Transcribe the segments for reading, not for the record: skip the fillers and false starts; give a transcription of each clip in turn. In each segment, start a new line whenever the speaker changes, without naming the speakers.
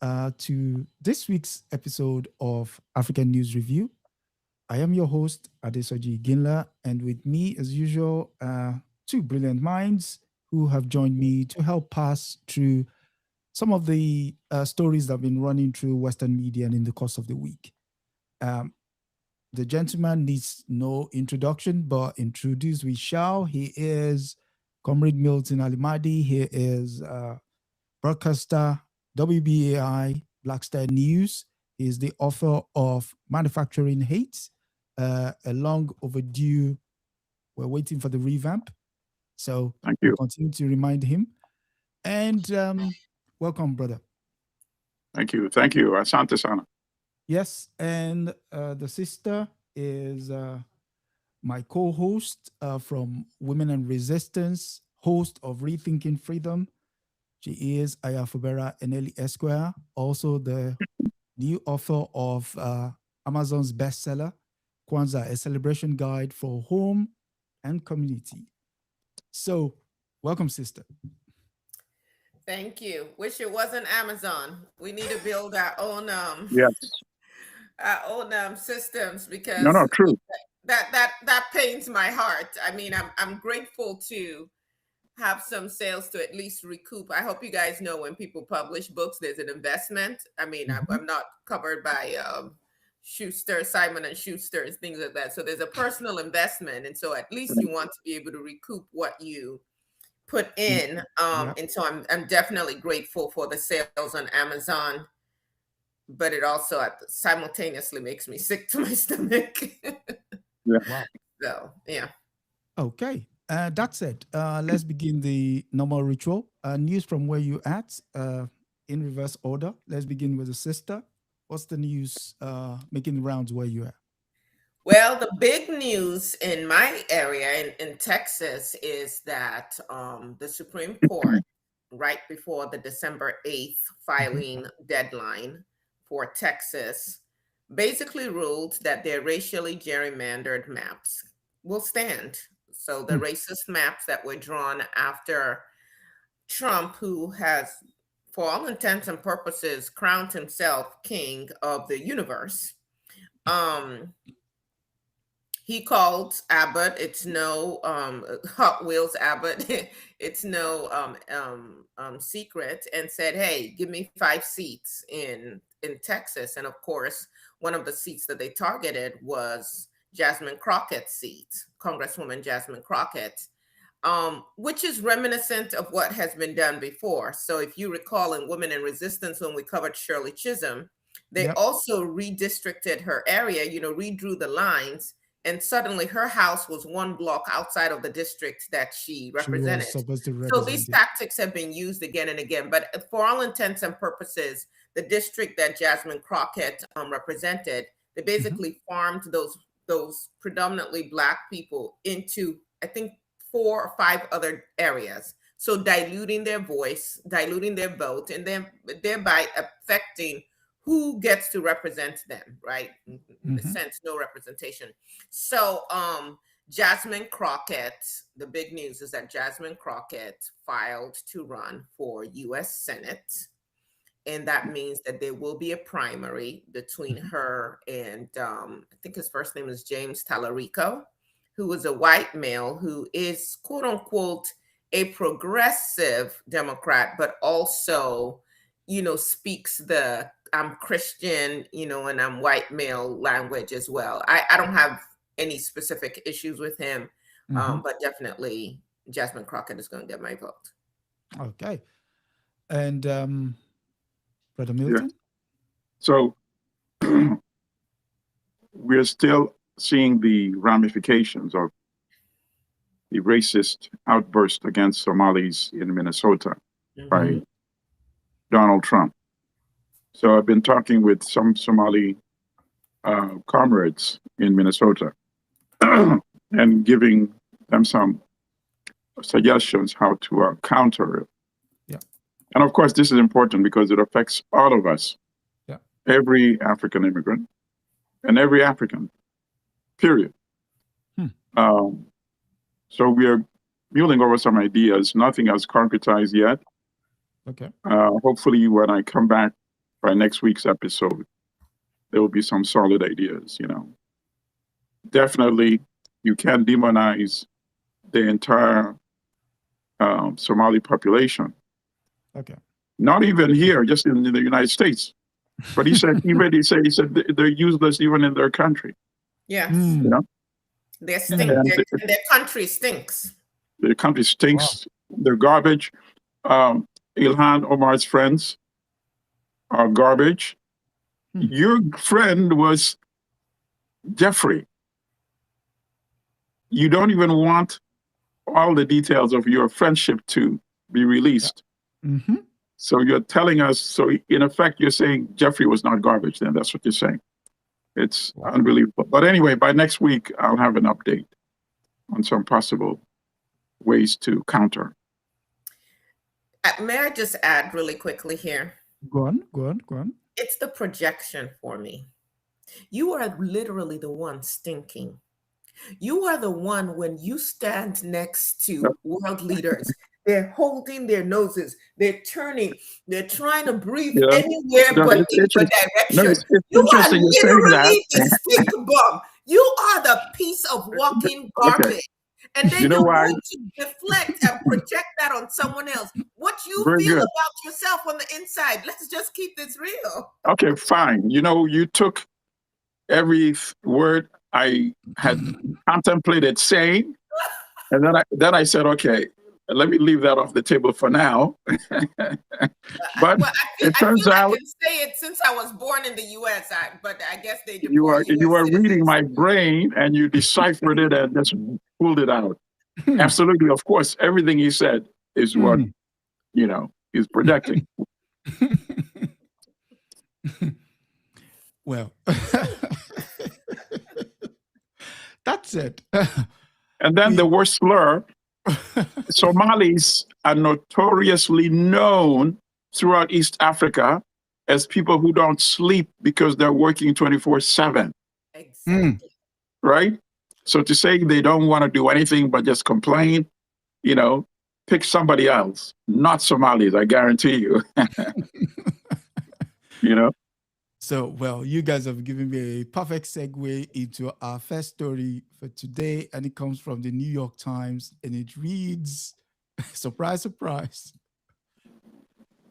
to this week's episode of African News Review. I am your host, Adesoji Iginla, and with me, as usual, two brilliant minds who have joined me to help pass through some of the stories that have been running through Western media and in the course of the week. Um, the gentleman needs no introduction, but introduce we shall. He is Comrade Milton Allimadi. He is broadcaster, WBAI, Black Star News. He is the author of Manufacturing Hate, a long overdue. We're waiting for the revamp. So
Thank
we'll
you.
continue to remind him. And welcome, brother.
Thank you. Thank you. Asante Sana.
Yes, and the sister is my co-host from Women and Resistance, host of Rethinking Freedom. She is Fubara Eneli Esquire, also the new author of Amazon's bestseller, Kwanzaa, a celebration guide for home and community. So, welcome, sister.
Thank you. Wish it wasn't Amazon. We need to build our own
Yes.
systems
No,
because
no, true.
that pains my heart. I mean, I'm grateful to have some sales to at least recoup. I hope you guys know when people publish books, there's an investment. I mean, I'm not covered by Schuster, Simon and Schuster, and things like that. So there's a personal investment, and so at least you want to be able to recoup what you put in. And so I'm definitely grateful for the sales on Amazon, but it also simultaneously makes me sick to my stomach.
Yeah.
Wow.
So yeah.
Okay. That's it. Let's begin the normal ritual. News from where you at, in reverse order. Let's begin with the sister. What's the news making the rounds where you are?
Well, the big news in my area in Texas is that the Supreme Court, right before the December 8th filing deadline for Texas, basically ruled that their racially gerrymandered maps will stand. So the racist maps that were drawn after Trump, who has, for all intents and purposes, crowned himself king of the universe. He called Abbott. It's no Hot Wheels Abbott. It's no secret, and said, "Hey, give me 5 seats in Texas." And of course, one of the seats that they targeted was Jasmine Crockett's seat, Congresswoman Jasmine Crockett, which is reminiscent of what has been done before. So, if you recall, in Women in Resistance, when we covered Shirley Chisholm, they also redistricted her area. Redrew the lines. And suddenly her house was 1 block outside of the district that she represented.
She was supposed to
So
represent
these
it.
tactics have been used again and again. But for all intents and purposes, the district that Jasmine Crockett represented, they basically farmed those predominantly Black people into, I think, 4 or 5 other areas. So diluting their voice, diluting their vote, and then thereby affecting who gets to represent them, right? In a sense, no representation. So Jasmine Crockett, the big news is that Jasmine Crockett filed to run for US Senate. And that means that there will be a primary between her and I think his first name is James Tallarico, who is a white male who is, quote unquote, a progressive Democrat, but also, speaks the I'm Christian, and I'm white male language as well. I don't have any specific issues with him, but definitely Jasmine Crockett is going to get my vote.
Okay. And Brother
Yeah.
Milton?
So we're still seeing the ramifications of the racist outburst against Somalis in Minnesota by Donald Trump. So I've been talking with some Somali comrades in Minnesota and giving them some suggestions how to counter it.
Yeah.
And of course, this is important because it affects all of us,
Yeah.
every African immigrant and every African, period. So we are mulling over some ideas. Nothing has concretized yet.
Okay.
Hopefully, when I come back by next week's episode, there will be some solid ideas, Definitely, you can't demonize the entire Somali population.
Okay.
Not even here, just in the United States. But he said they're useless even in their country.
Yes.
Mm.
Their country stinks.
Their country stinks. Wow. They're garbage. Ilhan Omar's friends are garbage. Your friend was Jeffrey. You don't even want all the details of your friendship to be released.
Mm-hmm.
So you're telling us, so in effect, you're saying Jeffrey was not garbage then. That's what you're saying. It's unbelievable. But anyway, by next week, I'll have an update on some possible ways to counter.
May I just add really quickly here?
Go on.
It's the projection for me. You are literally the one stinking. You are the one when you stand next to world leaders. They're holding their noses. They're turning. They're trying to breathe anywhere but in your direction. You are literally the stink bomb. You are the piece of walking garbage. Okay. And then you're going to deflect and project that on someone else. What you feel about yourself on the inside. Let's just keep this real.
Okay, fine. You took every word I had contemplated saying, and then I said, okay, let me leave that off the table for now. But it turns out I
can say it since I was born in the U.S. But I guess they
you are reading my brain and you deciphered it and just pulled it out. Absolutely, of course, everything he said is what is projecting.
Well, that's it.
And then the worst slur. Somalis are notoriously known throughout East Africa as people who don't sleep because they're working 24/7.
Exactly.
Right? So to say they don't want to do anything but just complain, pick somebody else, not Somalis, I guarantee you.
So, well, you guys have given me a perfect segue into our first story for today, and it comes from the New York Times, and it reads, surprise, surprise,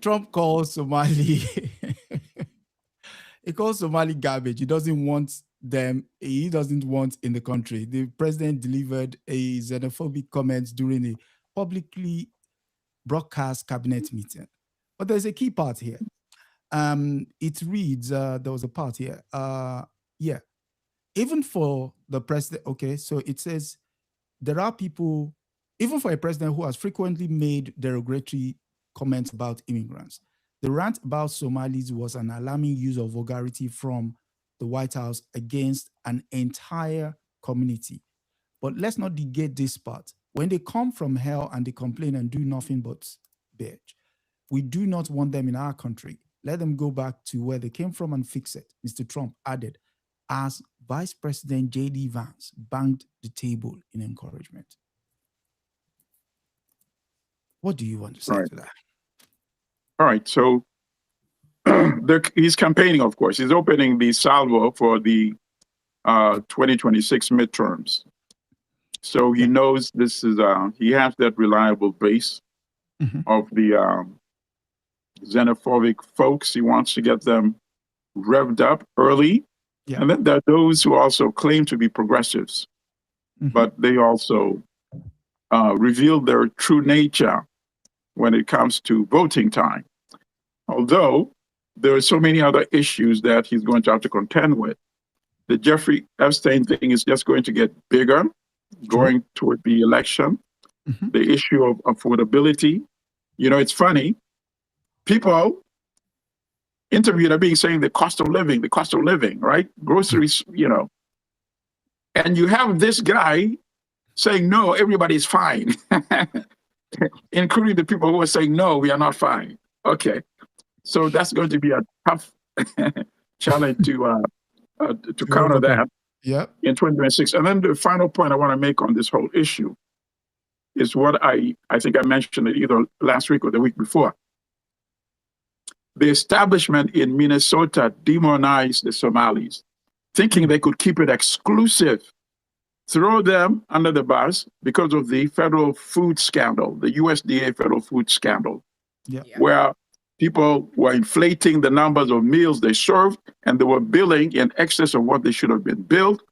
Trump calls Somali, he calls Somali garbage. He doesn't want them, he doesn't want in the country. The president delivered a xenophobic comment during a publicly broadcast cabinet meeting. But there's a key part here. It reads, there was a part here. Even for the president, okay, so it says there are people, even for a president who has frequently made derogatory comments about immigrants, the rant about Somalis was an alarming use of vulgarity from the White House against an entire community. But let's not negate this part. When they come from hell and they complain and do nothing but bitch, we do not want them in our country. Let them go back to where they came from and fix it, Mr. Trump added, as Vice President J.D. Vance banged the table in encouragement. What do you want to say to that?
All right. So he's campaigning, of course. He's opening the salvo for the 2026 midterms. So he knows this is, he has that reliable base of the xenophobic folks. He wants to get them revved up early. Yeah. And then there are those who also claim to be progressives, but they also reveal their true nature when it comes to voting time. Although there are so many other issues that he's going to have to contend with. The Jeffrey Epstein thing is just going to get bigger going toward the election. The issue of affordability. It's funny. People interviewed are being saying the cost of living, right? Groceries, And you have this guy saying, no, everybody's fine, including the people who are saying, no, we are not fine. Okay. So that's going to be a tough challenge to counter that in 2026. And then the final point I want to make on this whole issue is what I think I mentioned it either last week or the week before. the establishment in Minnesota demonized the Somalis, thinking they could keep it exclusive, throw them under the bus because of the federal food scandal, the USDA federal food scandal, where people were inflating the numbers of meals they served, and they were billing in excess of what they should have been billed.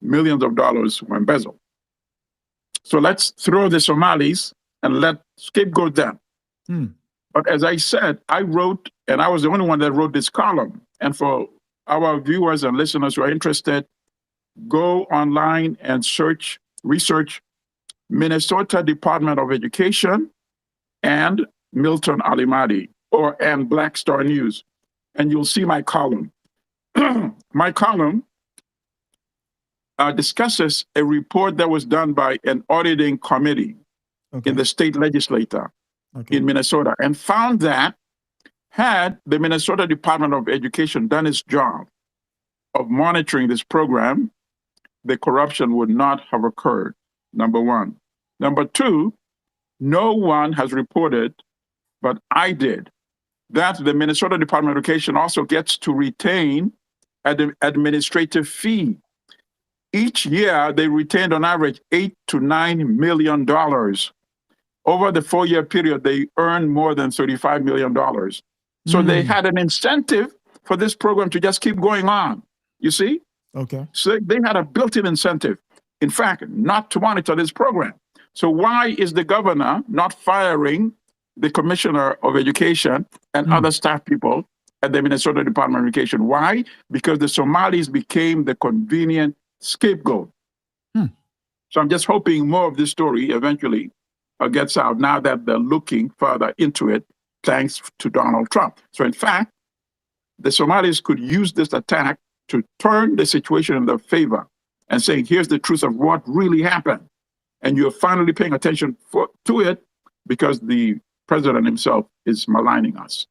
Millions of dollars were embezzled. So let's throw the Somalis and let scapegoat them. But as I said, I wrote, and I was the only one that wrote this column. And for our viewers and listeners who are interested, go online and research Minnesota Department of Education and Milton Allimadi and Black Star News, and you'll see my column. My column discusses a report that was done by an auditing committee in the state legislature in Minnesota, and found that had the Minnesota Department of Education done its job of monitoring this program, the corruption would not have occurred, number one. Number two, no one has reported, but I did, that the Minnesota Department of Education also gets to retain an administrative fee. Each year, they retained on average $8 to $9 million. Over the 4-year period, they earned more than $35 million. So they had an incentive for this program to just keep going on, you see? So they had a built-in incentive, in fact, not to monitor this program. So why is the governor not firing the commissioner of education and other staff people at the Minnesota Department of Education? Why? Because the Somalis became the convenient scapegoat. So I'm just hoping more of this story eventually gets out now that they're looking further into it, thanks to Donald Trump. So in fact, the Somalis could use this attack to turn the situation in their favor and saying, here's the truth of what really happened. And you're finally paying attention to it because the president himself is maligning us.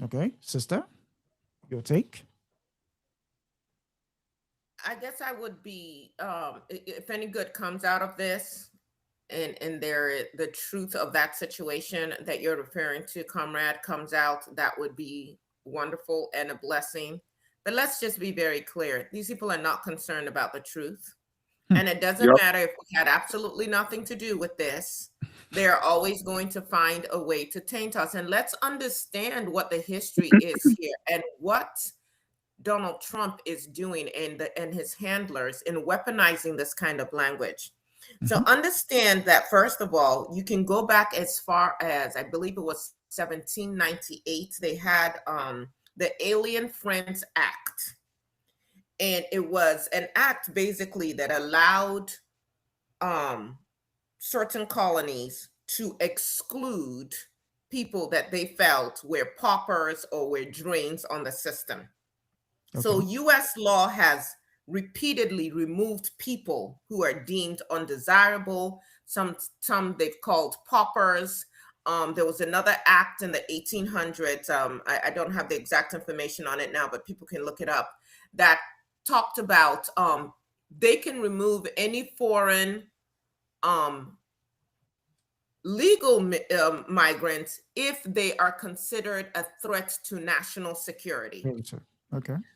Okay, sister, your take?
I guess I would be, if any good comes out of this, and the truth of that situation that you're referring to, comrade, comes out, that would be wonderful and a blessing. But let's just be very clear. These people are not concerned about the truth. And it doesn't matter if we had absolutely nothing to do with this. They're always going to find a way to taint us. And let's understand what the history is here and what Donald Trump is doing and his handlers in weaponizing this kind of language. So understand that, first of all, you can go back as far as, I believe it was 1798. They had the Alien Friends Act. And it was an act basically that allowed certain colonies to exclude people that they felt were paupers or were drains on the system. So U.S. law has repeatedly removed people who are deemed undesirable. Some they've called paupers. There was another act in the 1800s. I don't have the exact information on it now, but people can look it up. That talked about they can remove any foreign legal migrants if they are considered a threat to national security.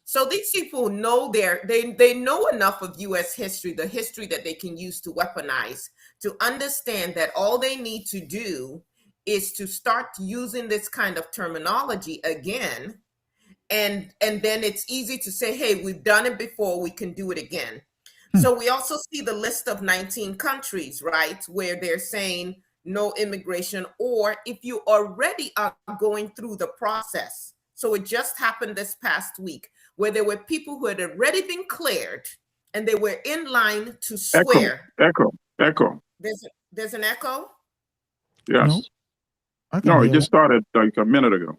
So these people know they know enough of U.S. history, the history that they can use to weaponize, to understand that all they need to do is to start using this kind of terminology again. And then it's easy to say, hey, we've done it before, we can do it again. So we also see the list of 19 countries, right, where they're saying no immigration, or if you already are going through the process. So it just happened this past week where there were people who had already been cleared and they were in line to swear.
Echo.
There's an echo?
Yes. No, it just started like a minute ago.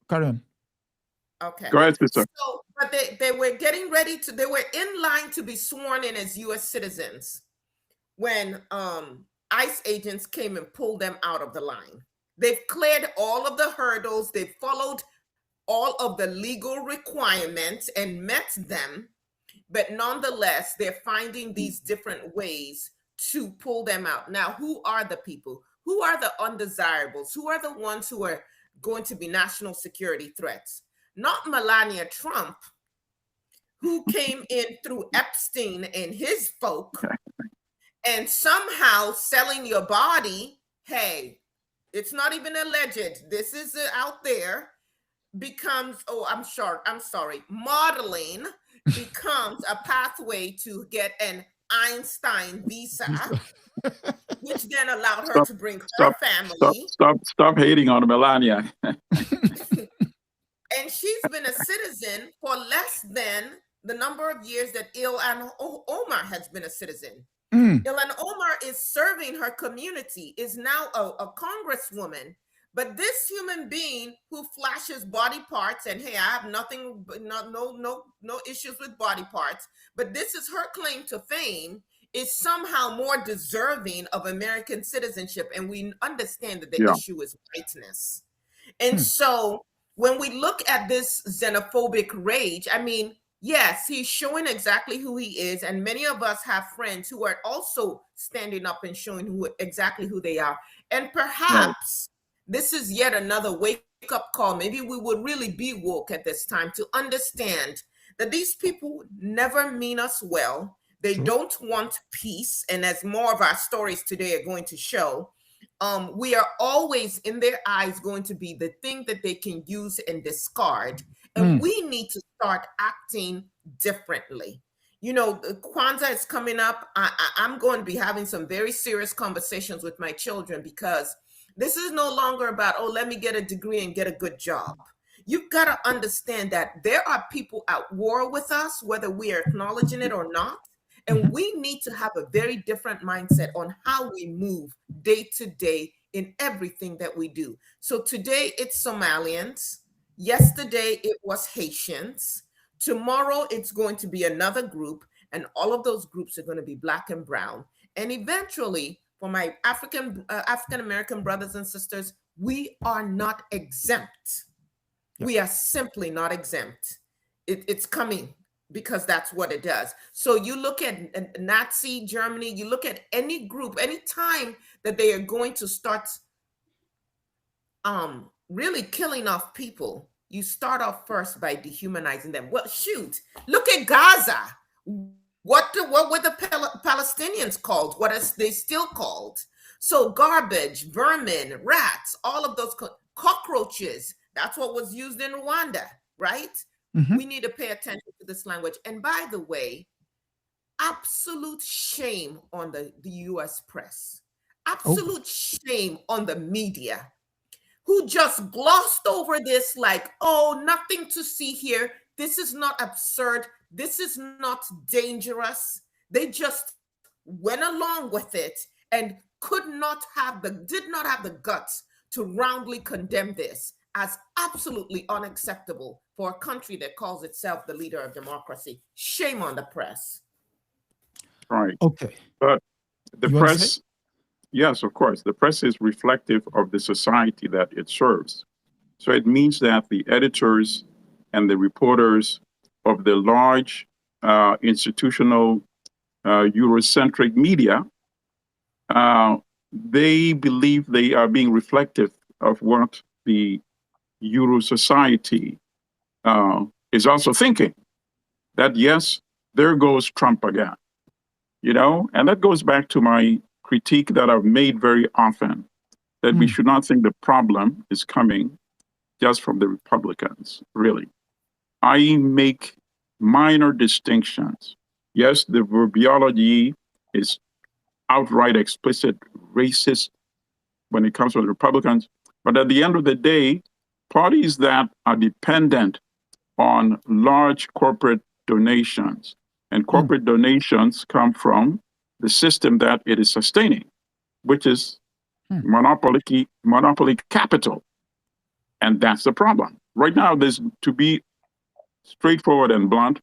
Karen.
Okay.
Go ahead, sister.
So, but they were getting ready they were in line to be sworn in as U.S. citizens when ICE agents came and pulled them out of the line. They've cleared all of the hurdles. They've followed all of the legal requirements and met them, but nonetheless, they're finding these different ways to pull them out. Now, who are the people? who are the undesirables? Who are the ones who are going to be national security threats? Not Melania Trump, who came in through Epstein and his folk, and somehow selling your body. Hey, it's not even alleged. This is out there. Becomes, I'm sorry, modeling becomes a pathway to get an Einstein visa, which then allowed her to bring her family.
Stop hating on Melania.
And she's been a citizen for less than the number of years that Ilhan Omar has been a citizen. Ilhan Omar is serving her community, is now a congresswoman. But this human being who flashes body parts, and hey, I have nothing, no issues with body parts, but this is her claim to fame, is somehow more deserving of American citizenship. And we understand that the issue is whiteness. And so when we look at this xenophobic rage, I mean, yes, he's showing exactly who he is. And many of us have friends who are also standing up and showing exactly who they are. And perhaps this is yet another wake-up call. Maybe we would really be woke at this time to understand that these people never mean us well. They don't want peace. And as more of our stories today are going to show, we are always in their eyes going to be the thing that they can use and discard. And we need to start acting differently. You know, Kwanzaa is coming up. I'm going to be having some very serious conversations with my children, because this is no longer about, oh, let me get a degree and get a good job. You've got to understand that there are people at war with us, whether we are acknowledging it or not. And we need to have a very different mindset on how we move day to day in everything that we do. So today it's Somalians. Yesterday it was Haitians. Tomorrow it's going to be another group. And all of those groups are going to be Black and brown. And eventually, for my African-American brothers and sisters, we are not exempt. We are simply not exempt. It's coming, because that's what it does. So you look at Nazi Germany, you look at any group, any time that they are going to start really killing off people, you start off first by dehumanizing them. Well, shoot, look at Gaza. What were the Palestinians called? What are they still called? So garbage, vermin, rats, all of those cockroaches. That's what was used in Rwanda, right? We need to pay attention to this language. And by the way, absolute shame on the US press. Absolute shame on the media, who just glossed over this like, oh, nothing to see here. This is not absurd. This is not dangerous. They just went along with it and did not have the guts to roundly condemn this as absolutely unacceptable for a country that calls itself the leader of democracy. Shame on the press.
Right.
Okay.
But the press, yes, of course, the press is reflective of the society that it serves. So it means that the editors and the reporters of the large institutional Eurocentric media, they believe they are being reflective of what the Euro society is also thinking. That, yes, there goes Trump again. You know, and that goes back to my critique that I've made very often, that we should not think the problem is coming just from the Republicans, really. I make minor distinctions. Yes, the verbiology is outright explicit racist when it comes to the Republicans, but at the end of the day, parties that are dependent on large corporate donations, and corporate donations come from the system that it is sustaining, which is monopoly capital. And that's the problem. Right now, there's, to be straightforward and blunt,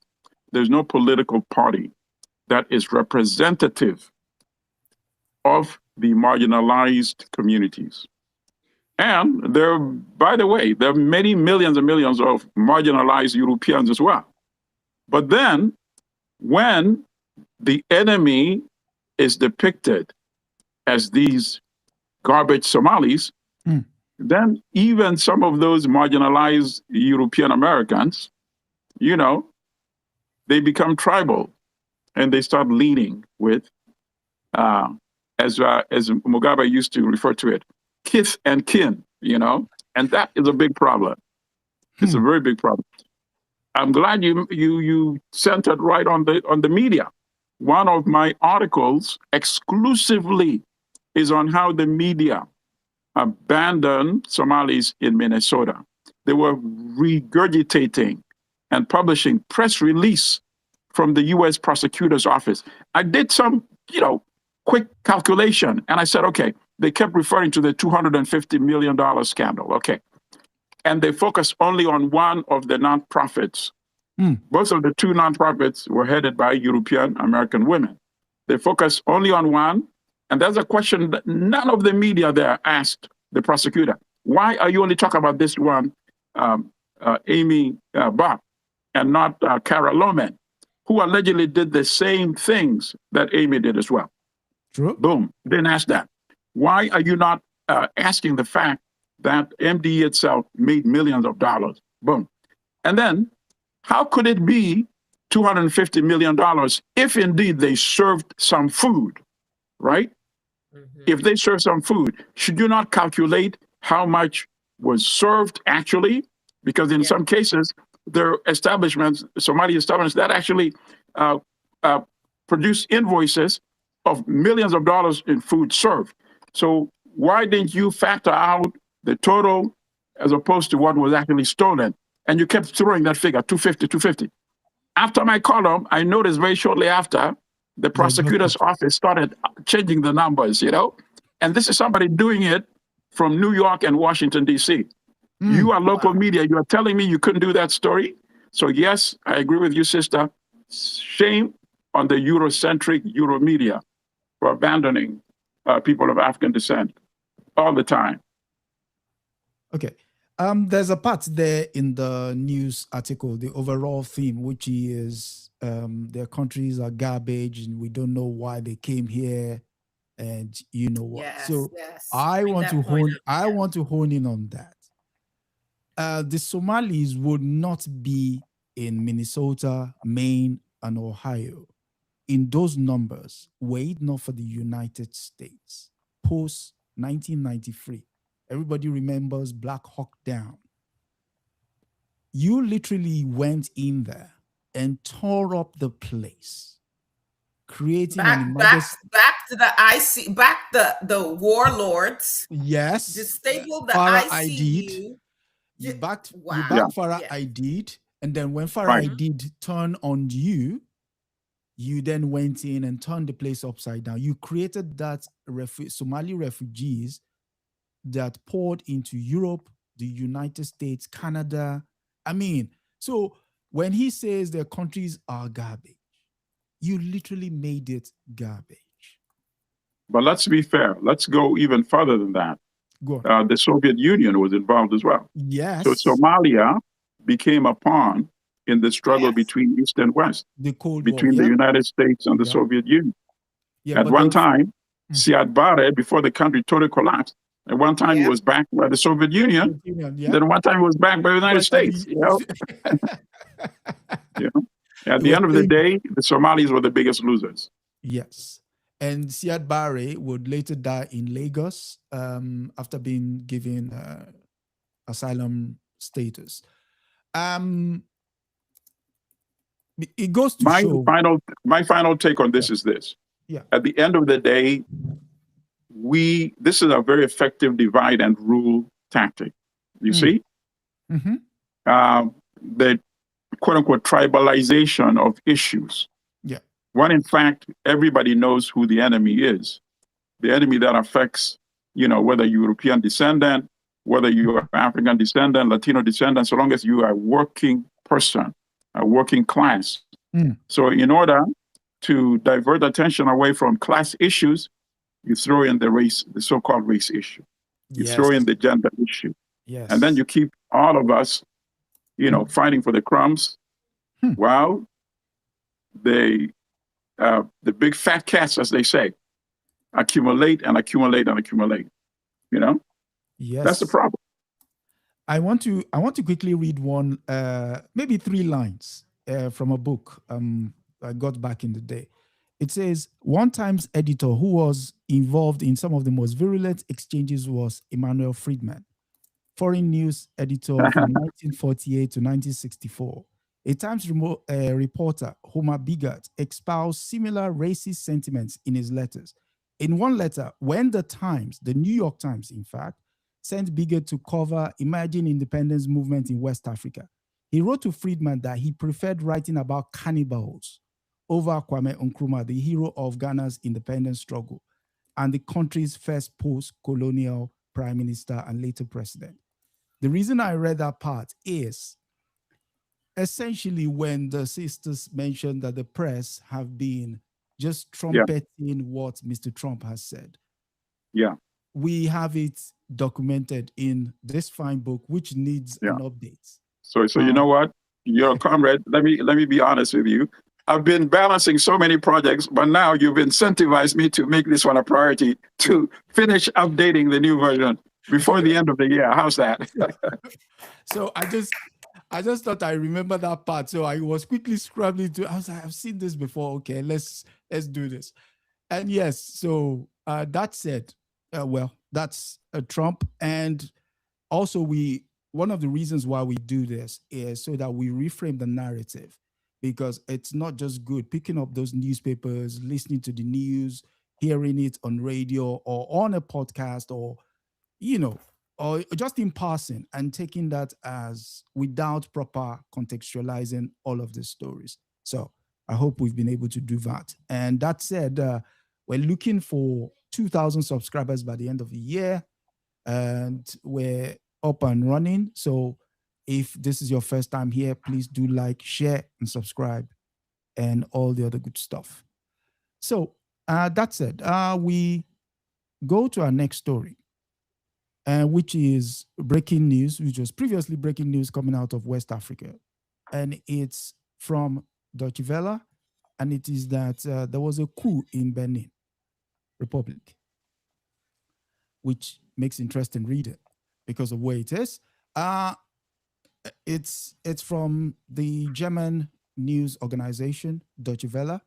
there's no political party that is representative of the marginalized communities. And there, by the way, there are many millions and millions of marginalized Europeans as well. But then, when the enemy is depicted as these garbage Somalis, then even some of those marginalized European Americans, you know, they become tribal and they start leaning with, as Mugabe used to refer to it, kith and kin, you know, and that is a big problem. It's a very big problem. I'm glad you centered right on the media. One of my articles exclusively is on how the media abandoned Somalis in Minnesota. They were regurgitating and publishing press release from the U.S. prosecutor's office. I did some, you know, quick calculation, and I said, okay, they kept referring to the $250 million scandal. Okay. And they focused only on one of the nonprofits. Both of the two nonprofits were headed by European American women. They focused only on one. And there's a question that none of the media there asked the prosecutor. Why are you only talking about this one, Amy Bach, and not Cara Loman, who allegedly did the same things that Amy did as well?
True.
Boom. Didn't ask that. Why are you not asking the fact that MDE itself made millions of dollars? Boom. And then, how could it be $250 million if indeed they served some food, right? If they served some food, should you not calculate how much was served actually? Because in some cases, there are establishments, Somali establishments, that actually produce invoices of millions of dollars in food served. So why didn't you factor out the total as opposed to what was actually stolen? And you kept throwing that figure, 250. After my column, I noticed very shortly after, the prosecutor's office started changing the numbers, you know? And this is somebody doing it from New York and Washington, D.C. You are local media. You are telling me you couldn't do that story? So yes, I agree with you, sister. Shame on the Eurocentric Euro media for abandoning people of African descent all the time.
Okay. There's a part there in the news article, the overall theme, which is their countries are garbage and we don't know why they came here, and you know what. I want to hone in on that. The Somalis would not be in Minnesota, Maine, and Ohio in those numbers were it not for the United States post 1993. Everybody remembers Black Hawk Down. You literally went in there and tore up the place, creating
back to the IC, back the warlords.
Yes,
disabled the
Farah
ICU.
You backed Farah Aidid, and then when Farah Aidid turned on you, you then went in and turned the place upside down. You created that Somali refugees that poured into Europe, the United States, Canada. I mean, so when he says their countries are garbage, you literally made it garbage.
But let's be fair. Let's go even further than that.
Go on.
The Soviet Union was involved as well.
Yes.
So Somalia became a pawn in the struggle between East and West, between the United States and the Soviet Union. At one time, Siad Barre, before the country totally collapsed, at one time he was backed by the Soviet Union. Then one time he was backed by the United States. You know? At the end of the day, the Somalis were the biggest losers.
Yes. And Siad Barre would later die in Lagos after being given asylum status. It goes to show.
My final take on this is this.
Yeah.
At the end of the day, this is a very effective divide and rule tactic. You see? The quote unquote tribalization of issues.
Yeah.
When in fact, everybody knows who the enemy is. The enemy that affects, whether you're European descendant, whether you are African descendant, Latino descendant, so long as you are a working person, a working class. So in order to divert attention away from class issues, you throw in the so-called race issue. You throw in the gender issue.
Yes.
And then you keep all of us, fighting for the crumbs. While the big fat cats, as they say, accumulate and accumulate and accumulate. You know,
Yes.
that's the problem.
I want to quickly read one, maybe 3 lines from a book I got back in the day. It says, one Times editor who was involved in some of the most virulent exchanges was Emmanuel Friedman, foreign news editor from 1948 to 1964. A Times reporter, Homer Bigart, espoused similar racist sentiments in his letters. In one letter, when the Times, the New York Times, in fact, sent Bigart to cover emerging independence movement in West Africa, he wrote to Friedman that he preferred writing about cannibals over Kwame Nkrumah, the hero of Ghana's independence struggle and the country's first post-colonial prime minister and later president. The reason I read that part is essentially when the sisters mentioned that the press have been just trumpeting what Mr. Trump has said.
Yeah.
We have it documented in this fine book, which needs an update.
So you know what? You're a comrade. Let me be honest with you. I've been balancing so many projects, but now you've incentivized me to make this one a priority to finish updating the new version before the end of the year. How's that?
So I just thought I remember that part. So I was quickly scrambling I was like, I've seen this before. Okay, let's do this. And yes, so that said, that's Trump. And also one of the reasons why we do this is so that we reframe the narrative, because it's not just good picking up those newspapers, listening to the news, hearing it on radio or on a podcast or just in passing and taking that as without proper contextualizing all of the stories. So I hope we've been able to do that. And that said, we're looking for 2,000 subscribers by the end of the year, and we're up and running. So if this is your first time here, please do like, share, and subscribe, and all the other good stuff. So that said, we go to our next story, which is breaking news, which was previously breaking news coming out of West Africa. And it's from Deutsche Welle, and it is that there was a coup in Benin Republic, which makes interesting reading because of where it is. It's from the German news organization, Deutsche Welle,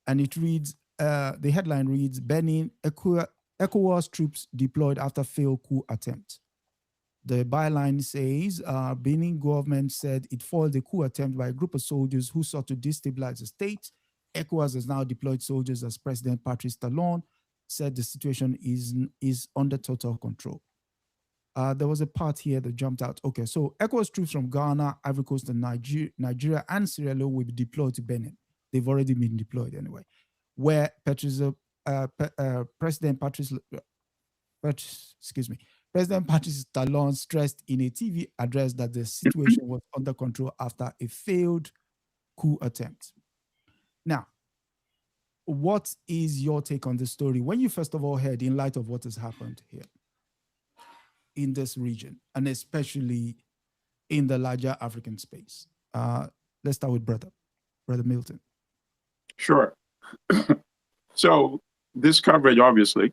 and it reads, the headline reads, Benin, ECOWAS troops deployed after failed coup attempt. The byline says, Benin government said it foiled the coup attempt by a group of soldiers who sought to destabilize the state. ECOWAS has now deployed soldiers as President Patrice Talon said the situation is under total control. There was a part here that jumped out. Okay, so ECOWAS troops from Ghana, Ivory Coast, and Nigeria and Sierra Leone will be deployed to Benin. They've already been deployed anyway, where President Patrice Talon stressed in a TV address that the situation was under control after a failed coup attempt. Now, what is your take on this story when you first of all heard, in light of what has happened here in this region, and especially in the larger African space? Let's start with Brother Milton.
Sure. So this coverage, obviously,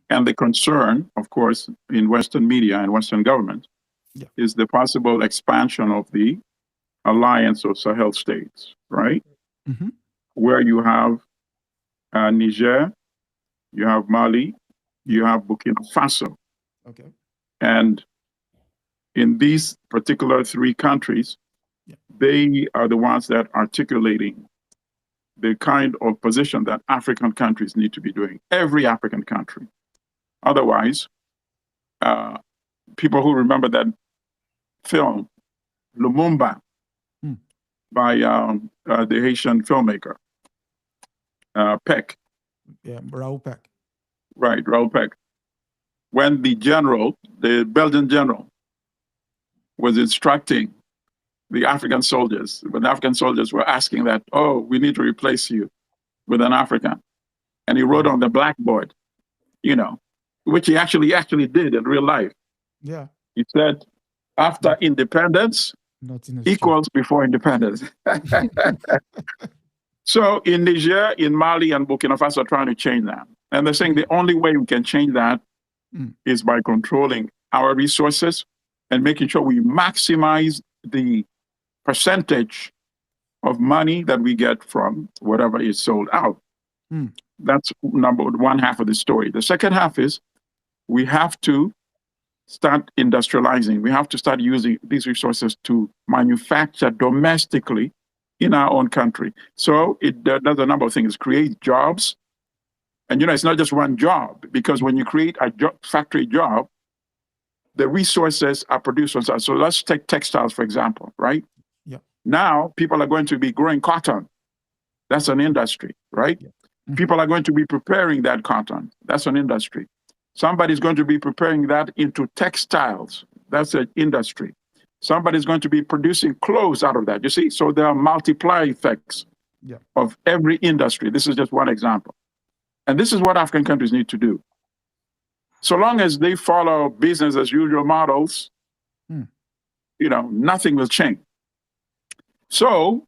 and the concern, of course, in Western media and Western government is the possible expansion of the alliance of Sahel states, right?
Mm-hmm.
Where you have Niger, you have Mali, you have Burkina Faso.
Okay.
And in these particular 3 countries, they are the ones that are articulating the kind of position that African countries need to be doing, every African country. Otherwise, people who remember that film, Lumumba, by the Haitian filmmaker, Peck.
Yeah, Raoul Peck.
Right, Raoul Peck. When the Belgian general, was instructing the African soldiers, when the African soldiers were asking that, oh, we need to replace you with an African. And he wrote on the blackboard, which he actually did in real life.
Yeah.
He said, after independence equals before independence. So in Niger, in Mali, and Burkina Faso are trying to change that. And they're saying the only way we can change that is by controlling our resources and making sure we maximize the percentage of money that we get from whatever is sold out. That's one half of the story. The second half is we have to start industrializing. We have to start using these resources to manufacture domestically in our own country. So it does a number of things, create jobs. And, it's not just one job, because when you create a factory job, the resources are produced on site. So let's take textiles, for example, right?
Yeah.
Now people are going to be growing cotton. That's an industry, right? Yeah. People are going to be preparing that cotton. That's an industry. Somebody's going to be preparing that into textiles. That's an industry. Somebody's going to be producing clothes out of that. You see? So there are multiplier effects of every industry. This is just one example. And this is what African countries need to do. So long as they follow business as usual models, nothing will change. So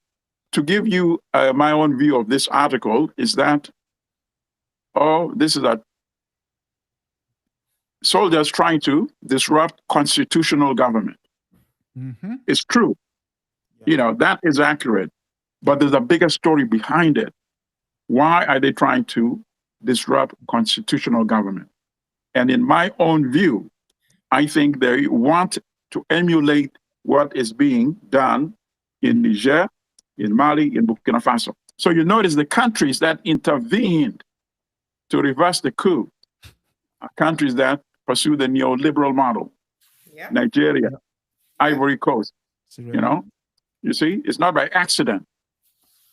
to give you my own view of this article is that, this is a soldiers trying to disrupt constitutional government. It's true. That is accurate. But there's a bigger story behind it. Why are they trying to disrupt constitutional government? And in my own view, I think they want to emulate what is being done in Niger, in Mali, in Burkina Faso. So you notice the countries that intervened to reverse the coup are countries that pursue the neoliberal model. Yeah. Nigeria, Ivory Coast, you see, it's not by accident.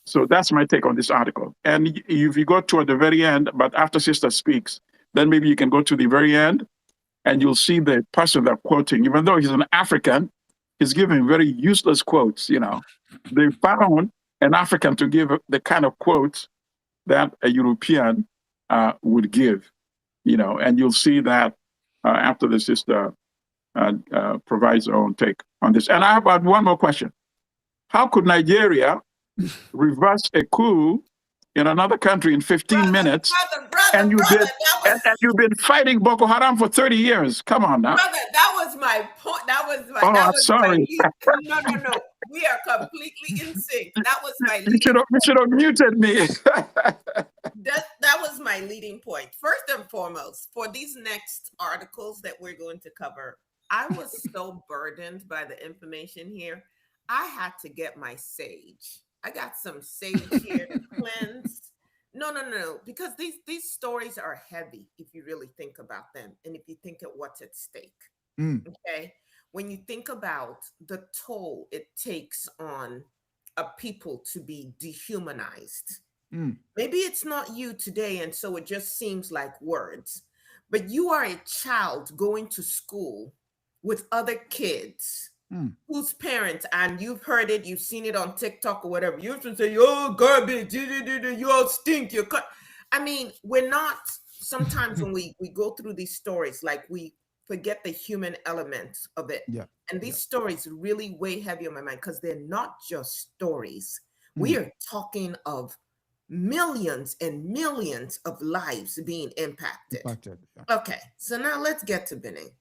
So that's my take on this article. And if you go toward the very end, but after Sister speaks, then maybe you can go to the very end and you'll see the person they're quoting. Even though he's an African, he's giving very useless quotes, They found an African to give the kind of quotes that a European would give, and you'll see that after the sister provides her own take on this. And I have one more question. How could Nigeria reverse a coup in another country in 15 minutes, and you've been fighting Boko Haram for 30 years? Come on now.
Brother, that was my point. That was my.
Oh, I'm sorry.
No. We are completely in sync. That was my.
You should have muted me.
That was my leading point. First and foremost, for these next articles that we're going to cover, I was so burdened by the information here. I had to get my sage. I got some sage here to cleanse. No, because these stories are heavy if you really think about them and if you think of what's at stake. Okay? When you think about the toll it takes on a people to be dehumanized. Maybe it's not you today, and so it just seems like words, but you are a child going to school with other kids whose parents, and you've heard it, you've seen it on TikTok or whatever, you used to say, "Oh, garbage, you all stink, you cut." I mean, we're not, sometimes when we go through these stories, like we forget the human element of it. Yeah. And these stories really weigh heavy on my mind because they're not just stories. We are talking of millions and millions of lives being impacted. Yeah. Okay, so now let's get to Benin.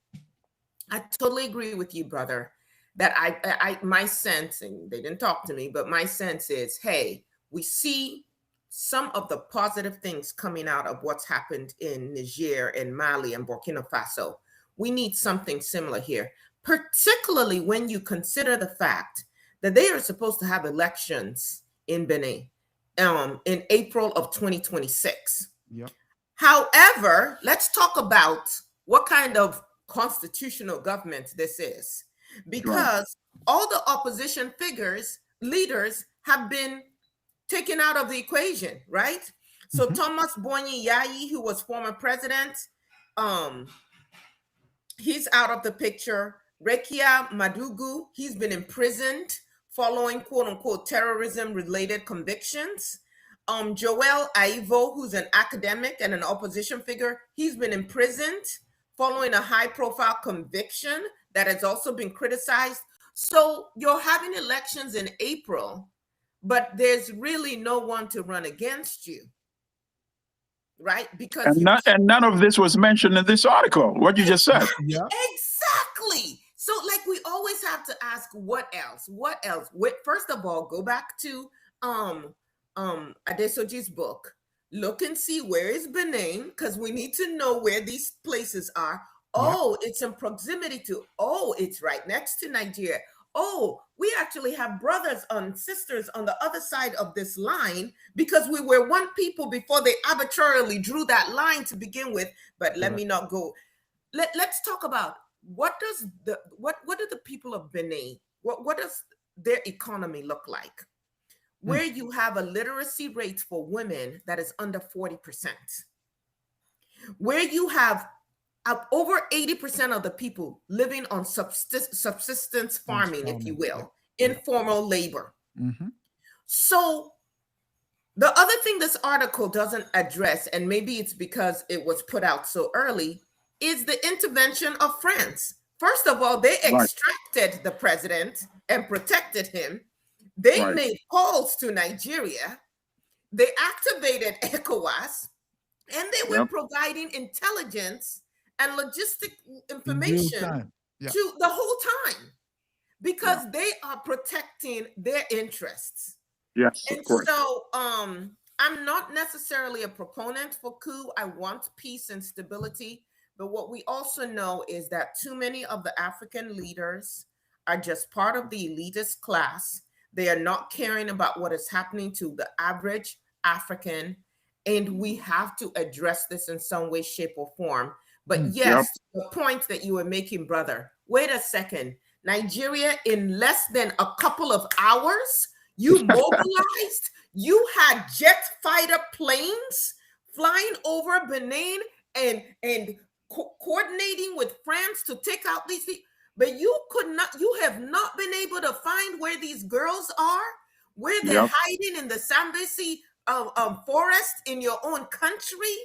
I totally agree with you, brother, that I my sense, and they didn't talk to me, but my sense is, hey, we see some of the positive things coming out of what's happened in Niger and Mali and Burkina Faso. We need something similar here, particularly when you consider the fact that they are supposed to have elections in Benin in April of 2026. Yep. However, let's talk about what kind of constitutional government this is, because all the opposition leaders have been taken out of the equation, right? So Thomas Bonyi Yayi, who was former president, he's out of the picture. Rekia Madugu, he's been imprisoned following quote unquote terrorism related convictions. Joel Aivo, who's an academic and an opposition figure, he's been imprisoned following a high profile conviction that has also been criticized. So you're having elections in April, but there's really no one to run against you. right? Because
and none of this was mentioned in this article. What you just said.
Yeah.
Exactly. So, like, we always have to ask, what else? What else? First of all, go back to Adesoji's book. Look and see where is Benin, because we need to know where these places are. Oh, it's in proximity to. Oh, it's right next to Nigeria. Oh, we actually have brothers and sisters on the other side of this line because we were one people before they arbitrarily drew that line to begin with. But let me not go. Let's talk about what do the people of Benin, what does their economy look like? Where you have a literacy rate for women that is under 40%, where you have over 80% of the people living on subsistence farming, if you will, informal labor. So the other thing this article doesn't address, and maybe it's because it was put out so early, is the intervention of France. First of all, they extracted the president and protected him. They made calls to Nigeria. They activated ECOWAS, and they were providing intelligence and logistic information to the whole time because they are protecting their interests.
Yes,
and
of course.
So I'm not necessarily a proponent for coup. I want peace and stability. But what we also know is that too many of the African leaders are just part of the elitist class. They are not caring about what is happening to the average African. And we have to address this in some way, shape, or form. But yes, the point that you were making, brother, wait a second. Nigeria, in less than a couple of hours, you mobilized, you had jet fighter planes flying over Benin and coordinating with France to take out these people. But you have not been able to find where these girls are, where they're hiding in the Sambesi forest in your own country.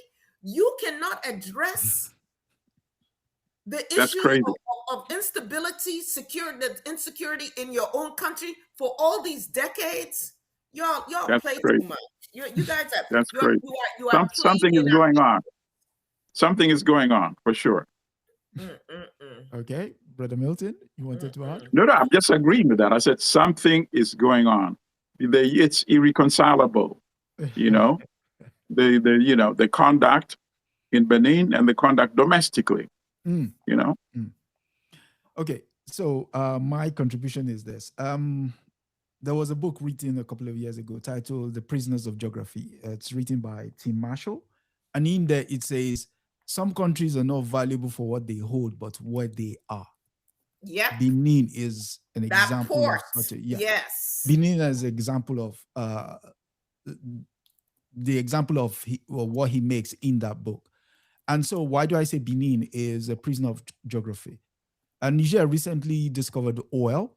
You cannot address the issue of instability, insecurity in your own country for all these decades. Y'all play too much. You guys have.
That's crazy. Something is going on. Something is going on for sure.
Okay, Brother Milton, you wanted to add?
No, I'm just agreeing with that. I said something is going on. It's irreconcilable. You know, the conduct in Benin and the conduct domestically. You know.
Okay, so my contribution is this. There was a book written a couple of years ago titled "The Prisoners of Geography." It's written by Tim Marshall, and in there it says some countries are not valuable for what they hold, but what they are.
Yeah,
Benin is an example
port.
of such a
yes.
Benin is an example of the example of what he makes in that book. And so why do I say Benin is a prisoner of geography? And Niger recently discovered oil.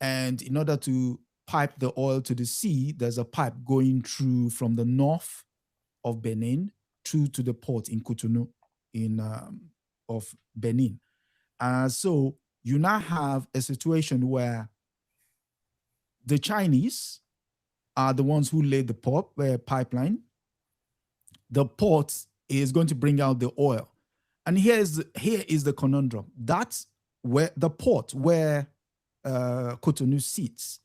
And in order to pipe the oil to the sea, there's a pipe going through from the north of Benin through to the port in Cotonou of Benin. So you now have a situation where the Chinese are the ones who laid the pipeline. The port is going to bring out the oil. And here is the conundrum. That's where the port where Cotonou sits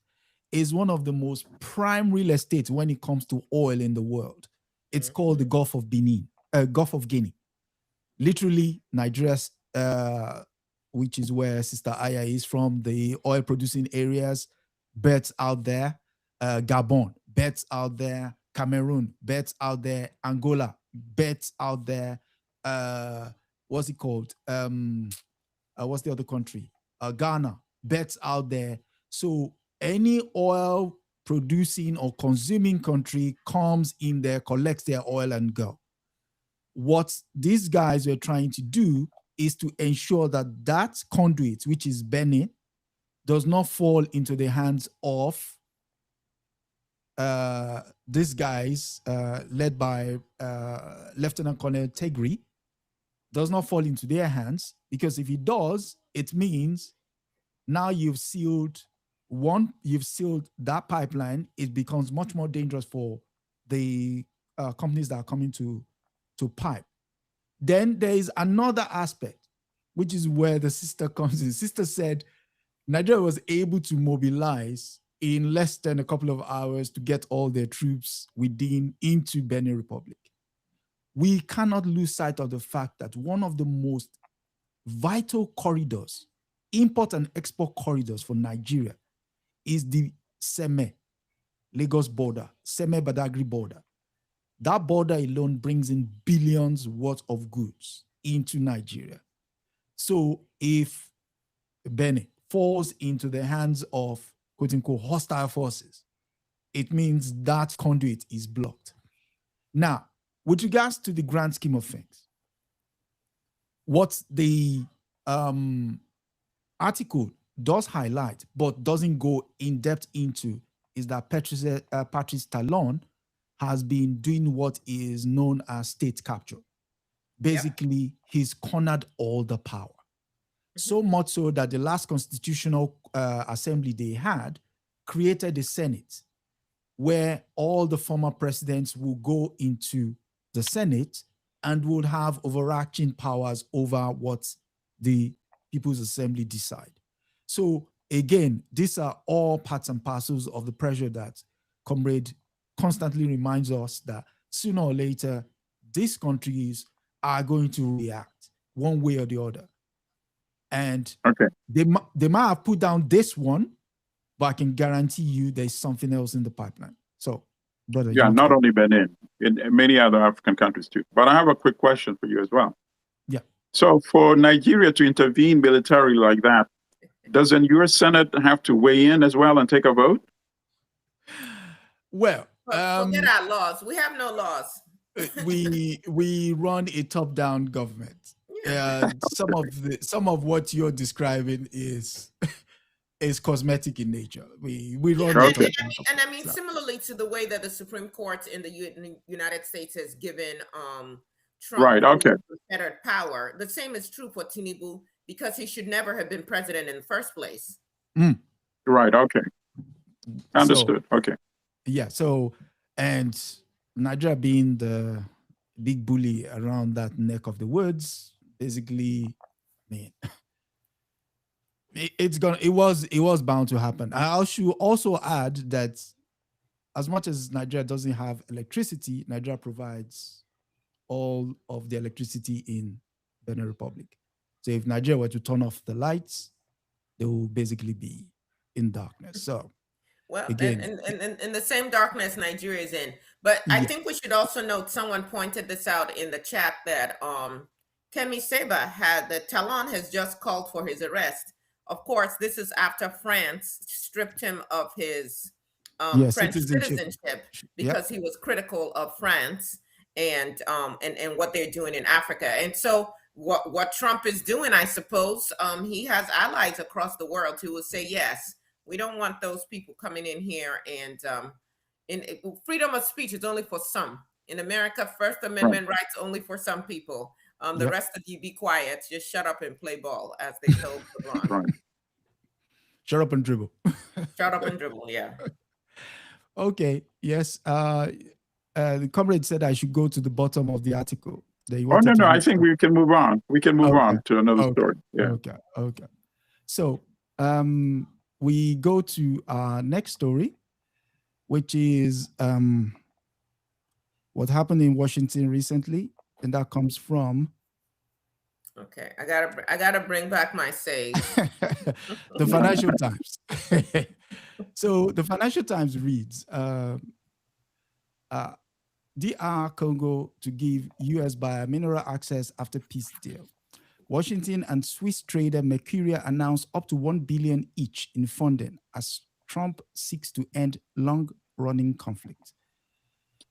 is one of the most prime real estate when it comes to oil in the world. It's called the Gulf of Guinea. Literally, Nigeria's, which is where Sister Aya is from, the oil producing areas, bets out there, Gabon, bets out there, Cameroon, bets out there, Angola, bets out there, what's it called? What's the other country? Ghana, bets out there. So any oil producing or consuming country comes in there, collects their oil and go. What these guys were trying to do is to ensure that that conduit, which is Benin, does not fall into the hands of these guys led by Lieutenant Colonel Tegri, does not fall into their hands, because if it does, it means now you've sealed that pipeline. It becomes much more dangerous for the companies that are coming to to pipe. Then there is another aspect, which is where the sister comes in. Sister said Nigeria was able to mobilize in less than a couple of hours to get all their troops within into Benin Republic. We cannot lose sight of the fact that one of the most vital corridors, import and export corridors for Nigeria, is the Seme, Lagos border, Seme Badagry border. That border alone brings in billions worth of goods into Nigeria. So if Benin falls into the hands of quote unquote hostile forces, it means that conduit is blocked. Now, with regards to the grand scheme of things, what the article does highlight, but doesn't go in depth into, is that Patrice Talon has been doing what is known as state capture. Basically, he's cornered all the power. So much so that the last constitutional assembly they had created a Senate where all the former presidents will go into the Senate and would have overarching powers over what the People's Assembly decide. So again, these are all parts and parcels of the pressure that Comrade constantly reminds us that sooner or later, these countries are going to react one way or the other. And they might have put down this one, but I can guarantee you there's something else in the pipeline. So, brother.
Yeah, not only Benin, in many other African countries too. But I have a quick question for you as well.
Yeah.
So for Nigeria to intervene militarily like that, doesn't your Senate have to weigh in as well and take a vote?
Well,
forget our laws. We have no laws.
we run a top-down government. Some of what you're describing is cosmetic in nature. We run
and I mean, similarly to the way that the Supreme Court in the United States has given Trump unfettered power, the same is true for Tinubu, because he should never have been president in the first place.
Right. Okay. Understood. Okay.
Yeah. So, and Nigeria being the big bully around that neck of the woods, basically, I mean, it was bound to happen. I should also add that as much as Nigeria doesn't have electricity, Nigeria provides all of the electricity in Benin Republic. So if Nigeria were to turn off the lights, they will basically be in darkness. So,
well, again, and in the same darkness Nigeria is in. But I think we should also note, someone pointed this out in the chat, that Kemi Seba that Talon has just called for his arrest. Of course, this is after France stripped him of his French citizenship because he was critical of France and what they're doing in Africa. And so what Trump is doing, I suppose, he has allies across the world who will say, yes, we don't want those people coming in here. And freedom of speech is only for some. In America, First Amendment rights only for some people. The rest of you be quiet. Just shut up and play ball, as they told LeBron.
Shut up and dribble.
Shut up and dribble, yeah.
Okay, yes. The comrade said I should go to the bottom of the article.
No, I think we can move on. We can move on to another story. Yeah.
Okay. So we go to our next story, which is what happened in Washington recently, and that comes from.
Okay, I gotta bring back my save.
The Financial Times. So the Financial Times reads, DR Congo to give US buyer mineral access after peace deal. Washington and Swiss trader Mercuria announced up to $1 billion each in funding as Trump seeks to end long-running conflict.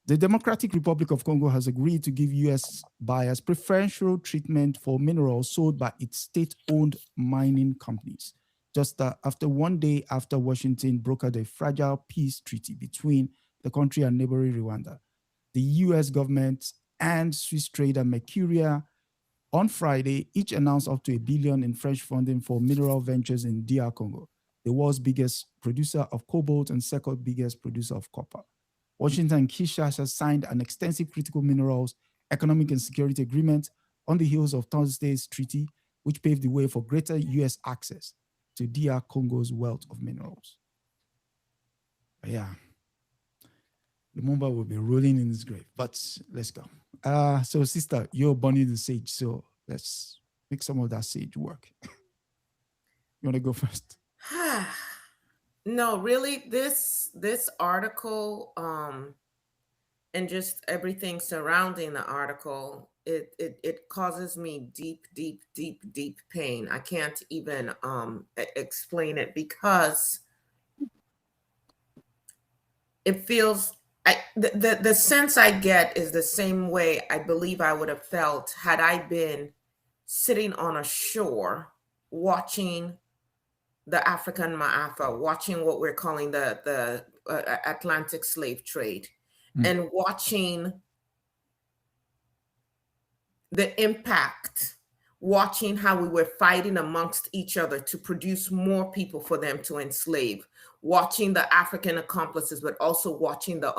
The Democratic Republic of Congo has agreed to give US buyers preferential treatment for minerals sold by its state-owned mining companies, just after 1 day after Washington brokered a fragile peace treaty between the country and neighboring Rwanda. The US government and Swiss trader Mercuria on Friday each announced up to $1 billion in French funding for mineral ventures in DR Congo, the world's biggest producer of cobalt and second biggest producer of copper. Washington and Kinshasa signed an extensive critical minerals Economic and Security Agreement on the heels of Thursday's treaty, which paved the way for greater U.S. access to DR Congo's wealth of minerals. Yeah, Lumumba will be rolling in his grave, but let's go. So, sister, you're burning the sage, so let's make some of that sage work. You want to go first?
No, really, this article and just everything surrounding the article, it causes me deep pain. I can't even explain it, because it feels, the sense I get is the same way I believe I would have felt had I been sitting on a shore watching the African Ma'afa, watching what we're calling the Atlantic slave trade, and watching the impact, watching how we were fighting amongst each other to produce more people for them to enslave, watching the African accomplices, but also watching the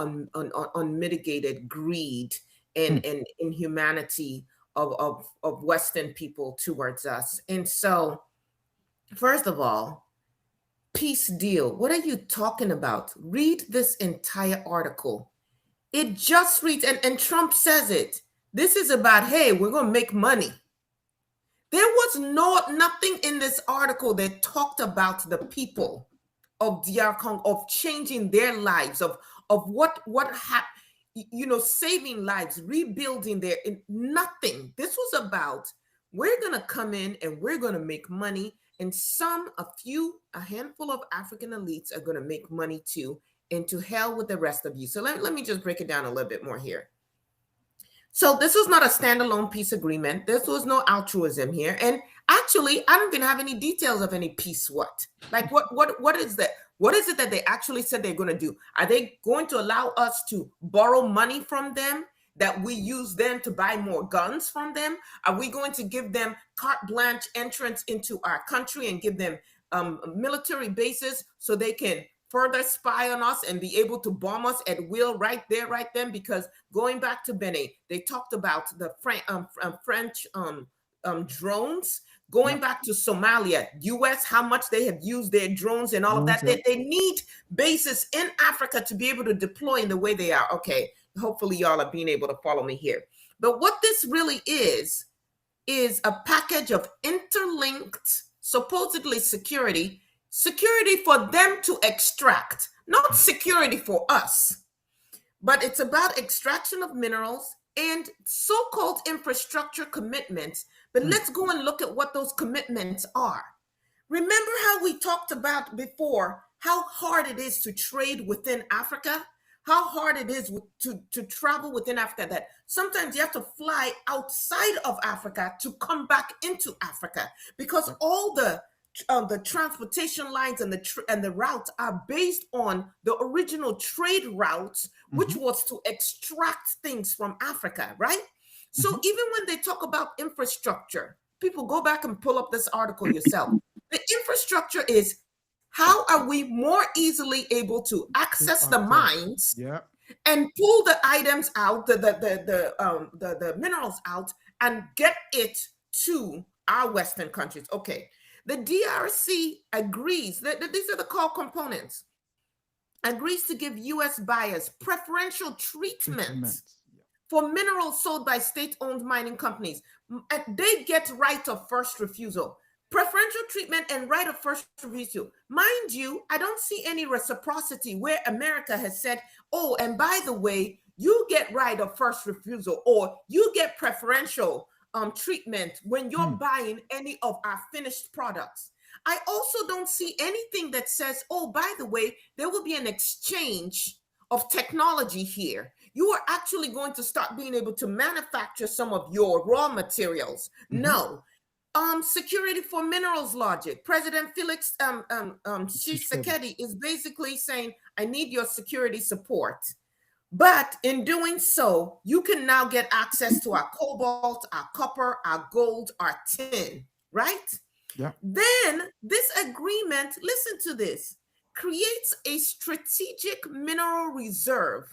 unmitigated greed and inhumanity of Western people towards us. And so, first of all, peace deal. What are you talking about? Read this entire article. It just reads, and Trump says it. This is about, hey, we're going to make money. There was nothing in this article that talked about the people of DR Congo, of changing their lives, of what happened, saving lives, rebuilding their, nothing. This was about, we're going to come in and we're going to make money. And a handful of African elites are going to make money too, and to hell with the rest of you. So let me just break it down a little bit more here. So this was not a standalone peace agreement. This was no altruism here. And actually, I don't even have any details of any peace what. Like what is that? What is it that they actually said they're going to do? Are they going to allow us to borrow money from them that we use then to buy more guns from them? Are we going to give them carte blanche entrance into our country and give them military bases so they can further spy on us and be able to bomb us at will right then? Because going back to Benin, they talked about the French drones. Going back to Somalia, US, how much they have used their drones and all of that. They need bases in Africa to be able to deploy in the way they are. Okay, hopefully y'all are being able to follow me here. But what this really is a package of interlinked, supposedly security for them to extract, not security for us, but it's about extraction of minerals and so-called infrastructure commitments. But let's go and look at what those commitments are. Remember how we talked about before how hard it is to trade within Africa, how hard it is to travel within Africa, that sometimes you have to fly outside of Africa to come back into Africa, because all the transportation lines and the routes are based on the original trade routes, which was to extract things from Africa, right? So even when they talk about infrastructure, people go back and pull up this article yourself. The infrastructure is, how are we more easily able to access the mines and pull the items out, the minerals out, and get it to our Western countries? Okay. The DRC agrees, that these are the core components, agrees to give U.S. buyers preferential treatment for minerals sold by state-owned mining companies. They get right of first refusal. Preferential treatment and right of first refusal. Mind you, I don't see any reciprocity where America has said, oh, and by the way, you get right of first refusal, or you get preferential treatment when you're buying any of our finished products. I also don't see anything that says, oh, by the way, there will be an exchange of technology here. You are actually going to start being able to manufacture some of your raw materials. No. Security for minerals logic. President Felix Tshisekedi is basically saying, I need your security support. But in doing so, you can now get access to our cobalt, our copper, our gold, our tin, right?
Yeah.
Then this agreement, listen to this, creates a strategic mineral reserve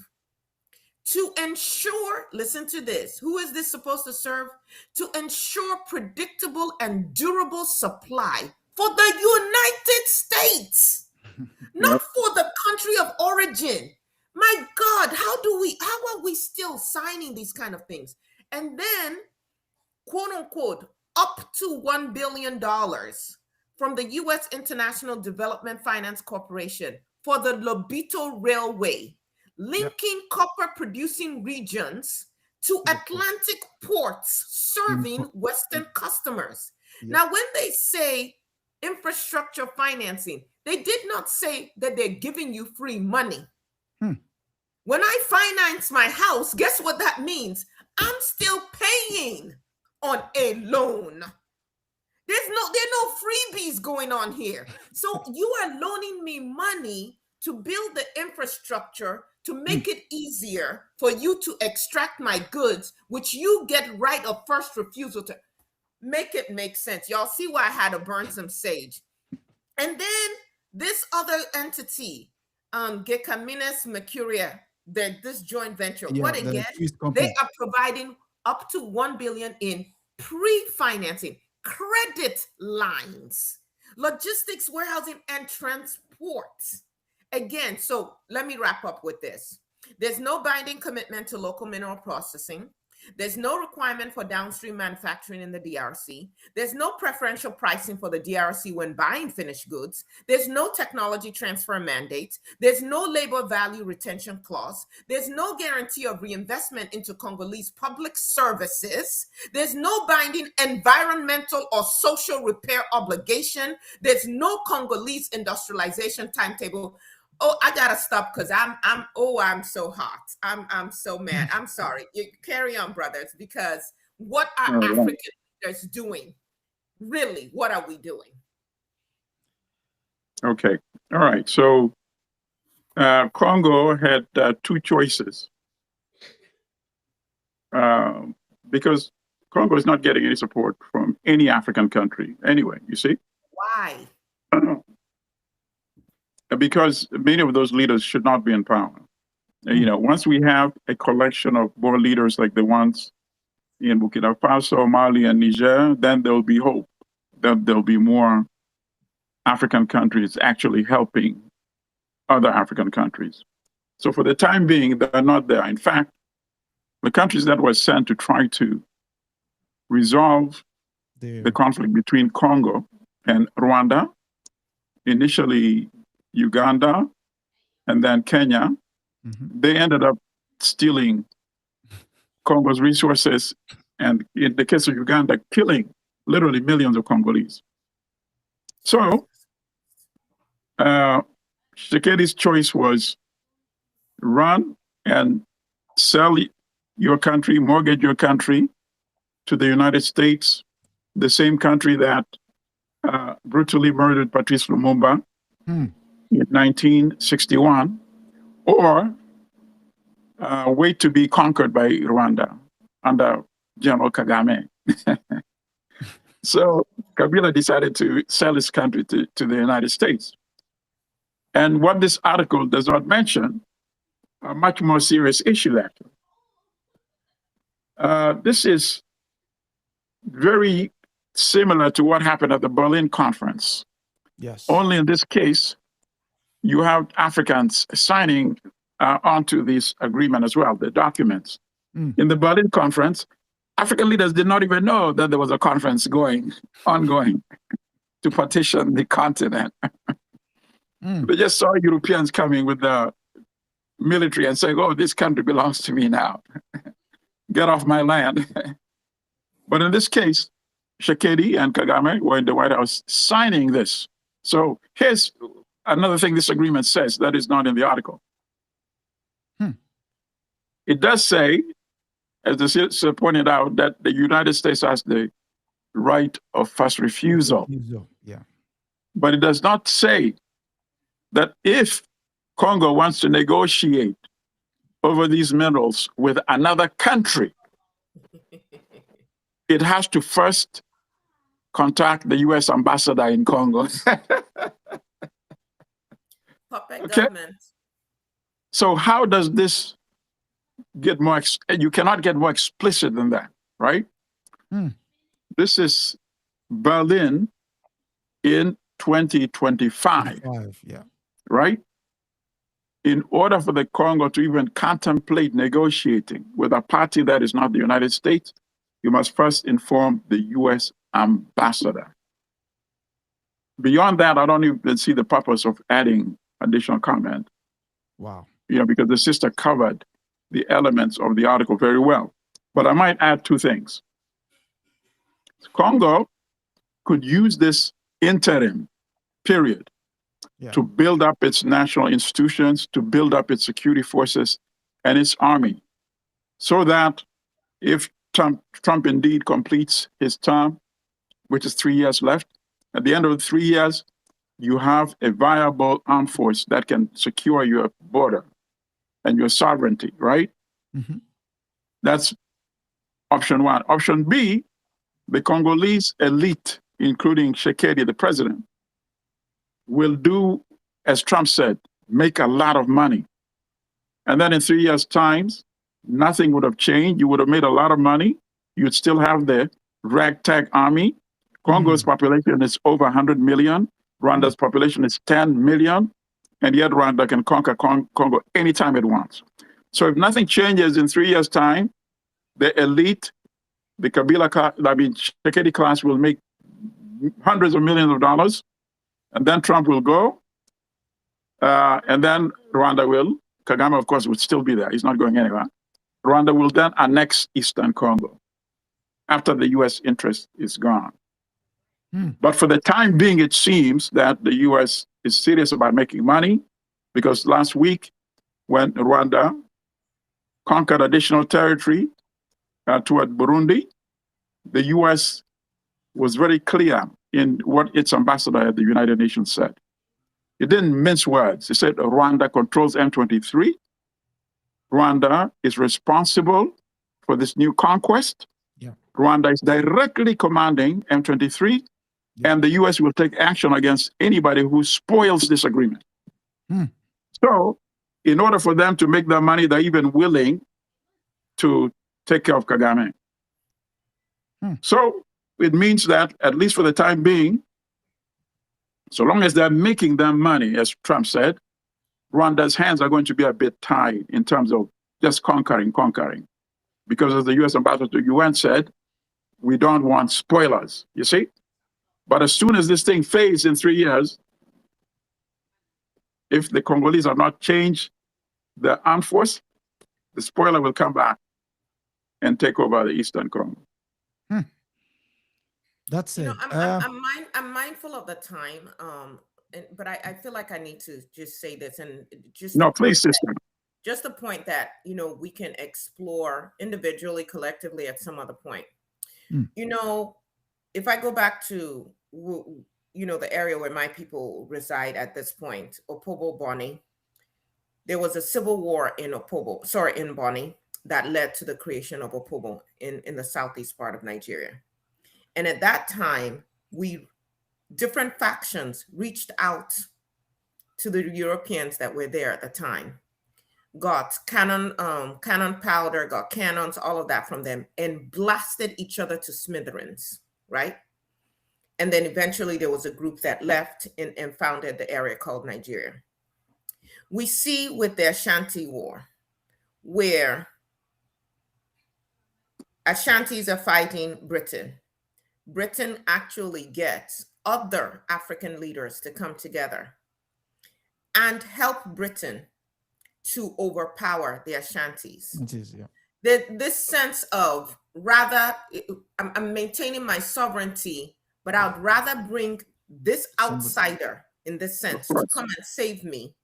to ensure, listen to this, who is this supposed to serve? To ensure predictable and durable supply for the United States, not for the country of origin. My God, how are we still signing these kind of things? And then, quote unquote, up to $1 billion from the U.S. International Development Finance Corporation for the Lobito Railway, linking copper producing regions to Atlantic ports serving Western customers. Now, when they say infrastructure financing, they did not say that they're giving you free money. When I finance my house, guess what that means? I'm still paying on a loan. There are no freebies going on here. So you are loaning me money to build the infrastructure to make it easier for you to extract my goods, which you get right of first refusal to. Make it make sense. Y'all see why I had to burn some sage. And then this other entity, Gecaminas Mercuria, this joint venture, what again? They are providing up to $1 billion in pre-financing, credit lines, logistics, warehousing, and transport. Again, so let me wrap up with this. There's no binding commitment to local mineral processing. There's no requirement for downstream manufacturing in the DRC. There's no preferential pricing for the DRC when buying finished goods. There's no technology transfer mandate. There's no labor value retention clause. There's no guarantee of reinvestment into Congolese public services. There's no binding environmental or social repair obligation. There's no Congolese industrialization timetable. Oh, I gotta stop because I'm so hot. I'm so mad. I'm sorry. You carry on, brothers, because what are African leaders doing? Really, what are we doing?
Okay. All right. So Congo had two choices because Congo is not getting any support from any African country anyway, you see?
Why?
Because many of those leaders should not be in power. You know, once we have a collection of more leaders like the ones in Burkina Faso, Mali, and Niger, then there'll be hope that there'll be more African countries actually helping other African countries. So for the time being, they're not there. In fact, the countries that were sent to try to resolve the conflict between Congo and Rwanda, initially Uganda, and then Kenya, they ended up stealing Congo's resources, and in the case of Uganda, killing literally millions of Congolese. So, Tshisekedi's choice was run and sell your country, mortgage your country to the United States, the same country that brutally murdered Patrice Lumumba in 1961, or wait to be conquered by Rwanda under General Kagame. So Kabila decided to sell his country to the United States. And what this article does not mention, a much more serious issue actually. This is very similar to what happened at the Berlin Conference.
Yes.
Only in this case, you have Africans signing onto this agreement as well, the documents. In the Berlin Conference, African leaders did not even know that there was a conference ongoing to partition the continent. They just saw Europeans coming with the military and saying, oh, this country belongs to me now. Get off my land. But in this case, Tshisekedi and Kagame were in the White House signing this. So here's another thing this agreement says that is not in the article. It does say, as the sister pointed out, that the United States has the right of first refusal.
Yeah.
But it does not say that if Congo wants to negotiate over these minerals with another country, it has to first contact the U.S. ambassador in Congo.
Puppet government.
So how does this get more, you cannot get more explicit than that, right? This is Berlin in 2025,
yeah.
right? In order for the Congo to even contemplate negotiating with a party that is not the United States, you must first inform the U.S. ambassador. Beyond that, I don't even see the purpose of adding additional comment.
Wow.
Because the sister covered the elements of the article very well. But I might add two things. Congo could use this interim period to build up its national institutions, to build up its security forces and its army, so that if Trump indeed completes his term, which is 3 years left, at the end of the 3 years, you have a viable armed force that can secure your border and your sovereignty, right? That's option one. Option B, the Congolese elite, including Tshisekedi, the president, will do, as Trump said, make a lot of money. And then in 3 years' time, nothing would have changed. You would have made a lot of money. You'd still have the ragtag army. Congo's population is over 100 million. Rwanda's population is 10 million. And yet Rwanda can conquer Congo anytime it wants. So if nothing changes in 3 years' time, the elite, the Kabila, Tshisekedi class will make hundreds of millions of dollars. And then Trump will go. And then Rwanda will. Kagame, of course, would still be there. He's not going anywhere. Rwanda will then annex Eastern Congo after the U.S. interest is gone. But for the time being, it seems that the U.S. is serious about making money, because last week, when Rwanda conquered additional territory toward Burundi, the U.S. was very clear in what its ambassador at the United Nations said. It didn't mince words. It said Rwanda controls M23. Rwanda is responsible for this new conquest. Rwanda is directly commanding M23, and the U.S. will take action against anybody who spoils this agreement. So, in order for them to make their money, they're even willing to take care of Kagame. So, it means that, at least for the time being, so long as they're making their money, as Trump said, Rwanda's hands are going to be a bit tied in terms of just conquering. Because as the U.S. ambassador to UN said, we don't want spoilers, you see? But as soon as this thing fades in 3 years, if the Congolese are not changed the armed force, the spoiler will come back and take over the Eastern Congo.
That's it.
I'm mindful of the time, but I feel like I need to just say this, and just
no, please, sister.
Just the point that we can explore individually, collectively at some other point. If I go back to the area where my people reside at this point, Opobo Boni, there was a civil war in Boni that led to the creation of Opobo in the southeast part of Nigeria. And at that time, different factions reached out to the Europeans that were there at the time, got cannon powder, got cannons, all of that from them, and blasted each other to smithereens, right? And then eventually there was a group that left and founded the area called Nigeria. We see with the Ashanti War, where Ashantis are fighting Britain. Britain actually gets other African leaders to come together and help Britain to overpower the Ashantis. This sense of I'm maintaining my sovereignty, but I'd rather bring this outsider, in this sense, to come and save me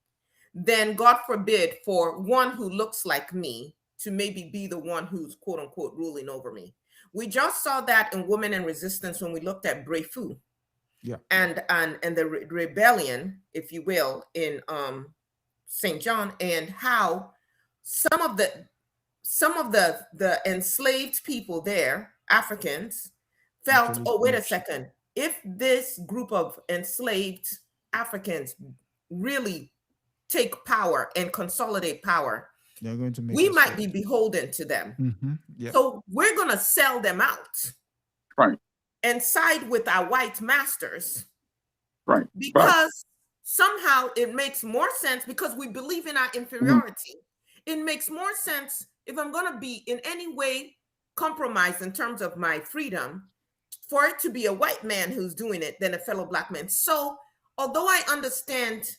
than, God forbid, for one who looks like me to maybe be the one who's quote unquote ruling over me. We just saw that in Women in Resistance when we looked at Brefu, and the rebellion, if you will, in St. John, and how some of the enslaved people there, Africans, felt, oh, wait a second, if this group of enslaved Africans really take power and consolidate power,
They're going to make
we
us
might
pay.
be beholden to them.
Yep.
So we're going to sell them out.
Right.
And side with our white masters.
Right.
Because somehow it makes more sense because we believe in our inferiority. It makes more sense if I'm going to be in any way compromised in terms of my freedom for it to be a white man who's doing it than a fellow black man. So although I understand,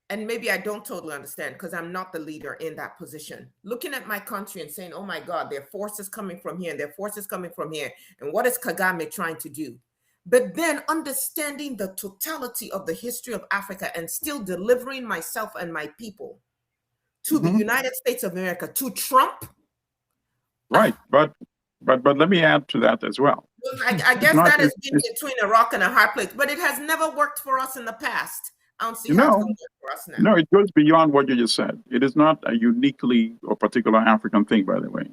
and maybe I don't totally understand because I'm not the leader in that position, looking at my country and saying, oh my God, there are forces coming from here and there are forces coming from here. And what is Kagame trying to do? But then understanding the totality of the history of Africa and still delivering myself and my people to the United States of America, to Trump.
Right. But let me add to that as well.
I guess that has been between a rock and a hard place, but it has never worked for us in the past. I don't see how it's going to work for us now.
No, it goes beyond what you just said. It is not a uniquely or particular African thing, by the way.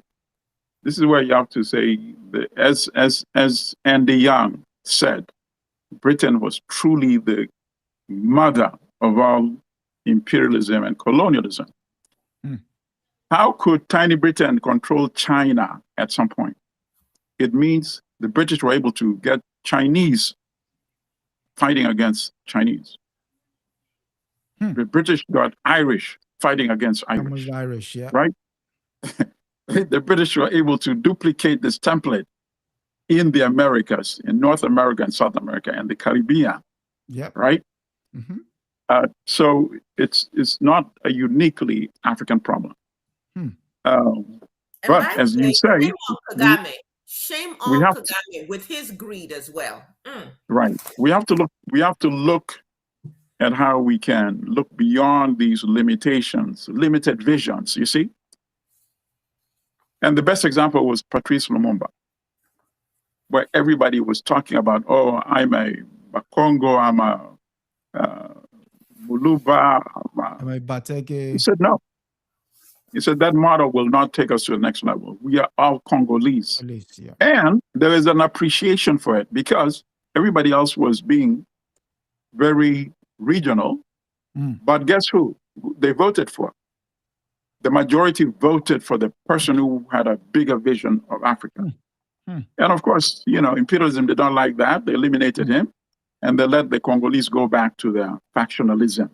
This is where you have to say, that as Andy Young said, Britain was truly the mother of all imperialism and colonialism. How could tiny Britain control China at some point? It means the British were able to get Chinese fighting against Chinese. The British got Irish fighting against Irish.
Irish, yeah.
Right? The British were able to duplicate this template in the Americas, in North America and South America and the Caribbean.
Yep.
Right? So it's not a uniquely African problem. But as you say,
shame on Kagame with his greed as well.
Right. We have to look at how we can look beyond these limitations, limited visions, you see? And the best example was Patrice Lumumba, where everybody was talking about, oh, I'm a Congo, I'm a Muluba,
I'm a Bateke.
He said, no. He said, that model will not take us to the next level. We are all Congolese.
Yeah.
And there is an appreciation for it because everybody else was being very regional. But guess who? They voted for. The majority voted for the person who had a bigger vision of Africa. And of course, imperialism, they don't like that. They eliminated him and they let the Congolese go back to their factionalism,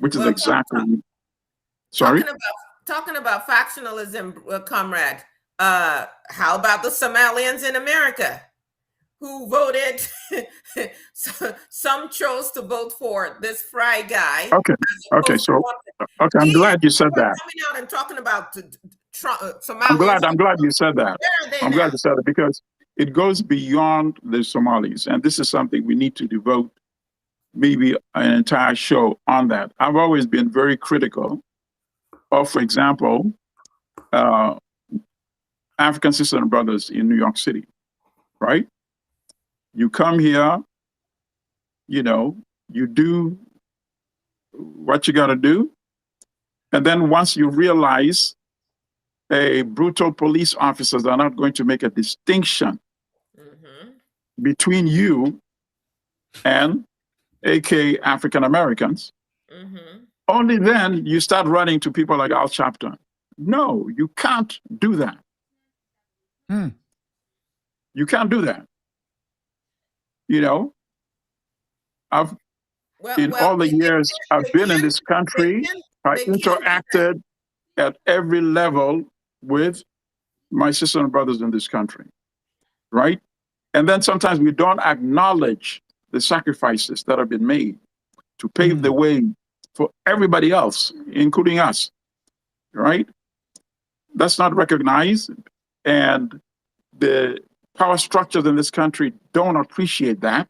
which is exactly... Sorry?
Talking about factionalism, comrade, how about the Somalians in America who voted? Some chose to vote for this Fry guy.
Okay, I'm glad you said that.
Coming out and talking about Somalians.
I'm glad you said that. I'm glad you said it because it goes beyond the Somalis, and this is something we need to devote maybe an entire show on that. I've always been very critical of, for example, African sisters and brothers in New York City, right? You come here, you do what you got to do. And then once you realize brutal police officers are not going to make a distinction between you and AK African Americans, only then you start running to people like Al Sharpton. No, you can't do that. You can't do that. All the years I've been in this country, I interacted at every level with my sisters and brothers in this country, right? And then sometimes we don't acknowledge the sacrifices that have been made to pave the way for everybody else, including us, right? That's not recognized. And the power structures in this country don't appreciate that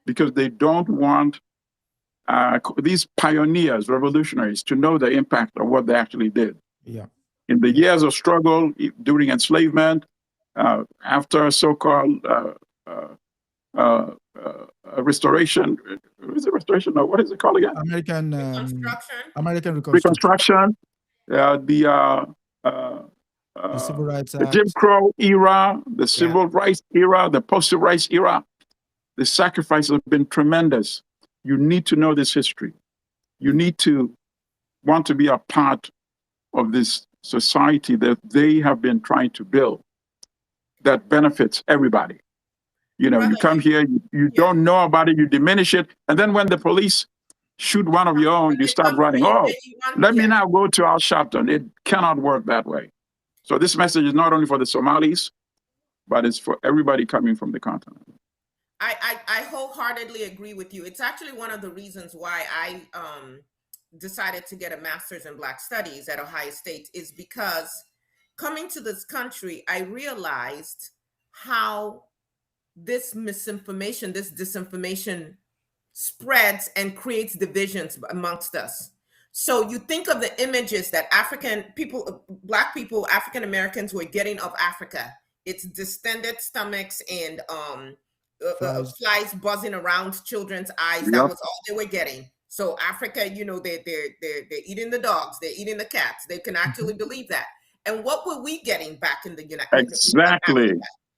because they don't want these pioneers, revolutionaries, to know the impact of what they actually did.
Yeah.
In the years of struggle, during enslavement, after so-called restoration, is it restoration or what is it called again?
American
Reconstruction. The
Civil Rights
the
Act.
Jim Crow era, the Civil Rights era, the Post-Civil Rights era. The sacrifices have been tremendous. You need to know this history. You need to want to be a part of this society that they have been trying to build that benefits everybody. You know, you come here, you don't know about it, you diminish it, and then when the police shoot one of your own, you start running. Oh, let me now go to our shelter. It cannot work that way. So this message is not only for the Somalis, but it's for everybody coming from the continent.
I wholeheartedly agree with you. It's actually one of the reasons why I decided to get a master's in Black Studies at Ohio State, is because coming to this country, I realized how this misinformation, this disinformation spreads and creates divisions amongst us. So you think of the images that African people, Black people, African Americans were getting of Africa. It's distended stomachs and flies buzzing around children's eyes. That was all they were getting. So Africa, you know, they're eating the dogs, they're eating the cats. They can actually believe that. And what were we getting back in the United States?
Exactly.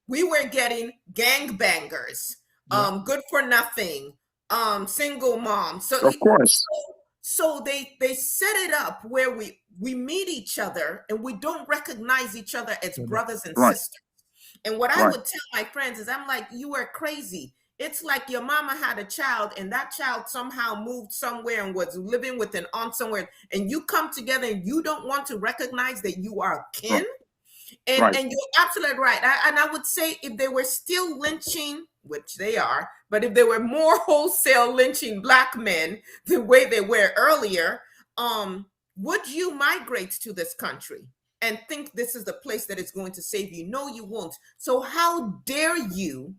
We were getting gangbangers, good for nothing, single moms. So
of course.
So they set it up where we meet each other and we don't recognize each other as brothers and sisters. And what I would tell my friends is, I'm like, you are crazy. It's like your mama had a child and that child somehow moved somewhere and was living with an aunt somewhere, and you come together and you don't want to recognize that you are kin. And you're absolutely right. And I would say if they were still lynching, which they are, but if they were more wholesale lynching Black men the way they were earlier, would you migrate to this country and think this is the place that is going to save you? No, you won't. So how dare you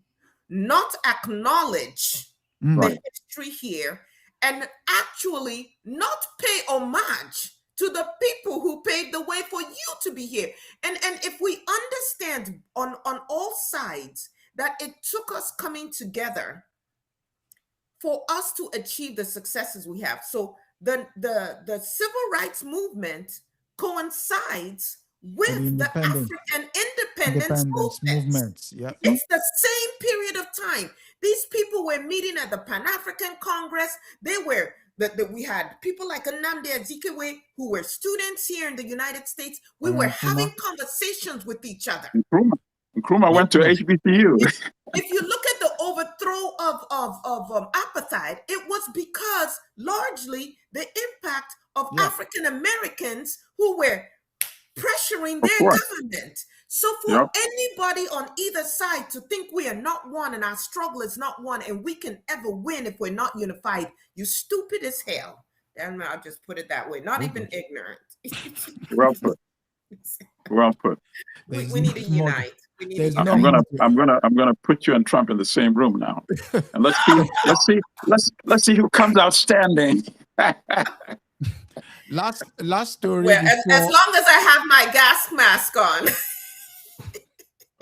not acknowledge the history here and actually not pay homage to the people who paved the way for you to be here. And if we understand on all sides that it took us coming together for us to achieve the successes we have. So the civil rights movement coincides with the African independence movement.
Yep.
It's the same period of time. These people were meeting at the Pan-African Congress. They were we had people like Nnamdi Azikiwe who were students here in the United States. We were having conversations with each other.
Nkrumah went to HBCU.
If you look at the overthrow of apartheid, it was because largely the impact of African Americans who were pressuring their government. So for anybody on either side to think we are not one and our struggle is not one and we can ever win if we're not unified, you stupid as hell. And I'll just put it that way. Not even ignorant.
Well put. Well put.
We need to unite.
I'm gonna put you and Trump in the same room now, and let's see who comes out standing.
Last story.
Well, as long as I have my gas mask on.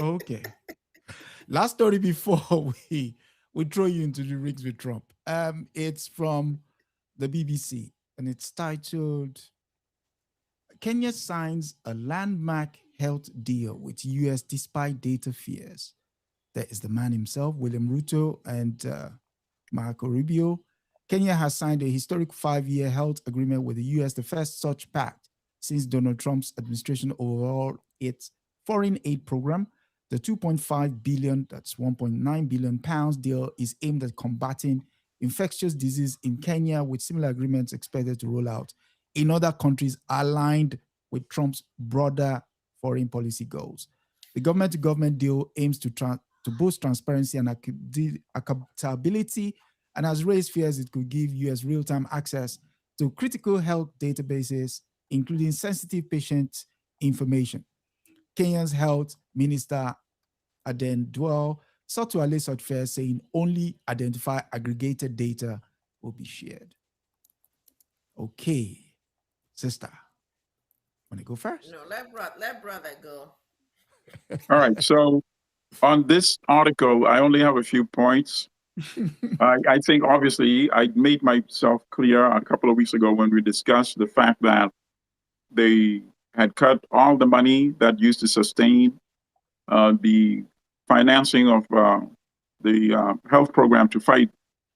Okay. Last story before we throw you into the rigs with Trump. It's from the BBC and it's titled Kenya signs a landmark health deal with US despite data fears. There is the man himself, William Ruto and Marco Rubio. Kenya has signed a historic 5-year health agreement with the US, the first such pact since Donald Trump's administration overhauled its foreign aid program. The 2.5 billion, that's 1.9 billion pounds deal is aimed at combating infectious disease in Kenya, with similar agreements expected to roll out in other countries aligned with Trump's broader foreign policy goals. The government-to-government deal aims to boost transparency and accountability, and has raised fears it could give US real-time access to critical health databases, including sensitive patient information. Kenya's health minister, Aden Dual, sought to allay such fears, saying only identify aggregated data will be shared. Okay, sister, want to go first?
No, let brother go.
All right, so on this article, I only have a few points. I think obviously I made myself clear a couple of weeks ago when we discussed the fact that they had cut all the money that used to sustain the financing of the health program to fight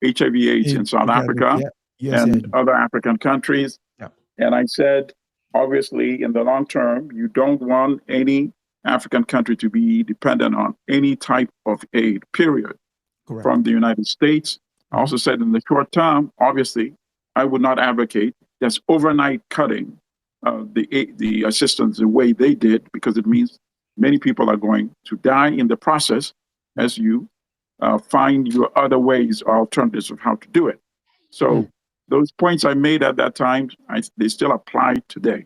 HIV/AIDS in South Africa and other African countries.
Yep.
And I said, Obviously, in the long term, you don't want any African country to be dependent on any type of aid, period,
Correct.
from the United States. I also said in the short term, obviously, I would not advocate just overnight cutting the assistance the way they did, because it means many people are going to die in the process as you find your other ways or alternatives of how to do it. So those points I made at that time, they still apply today,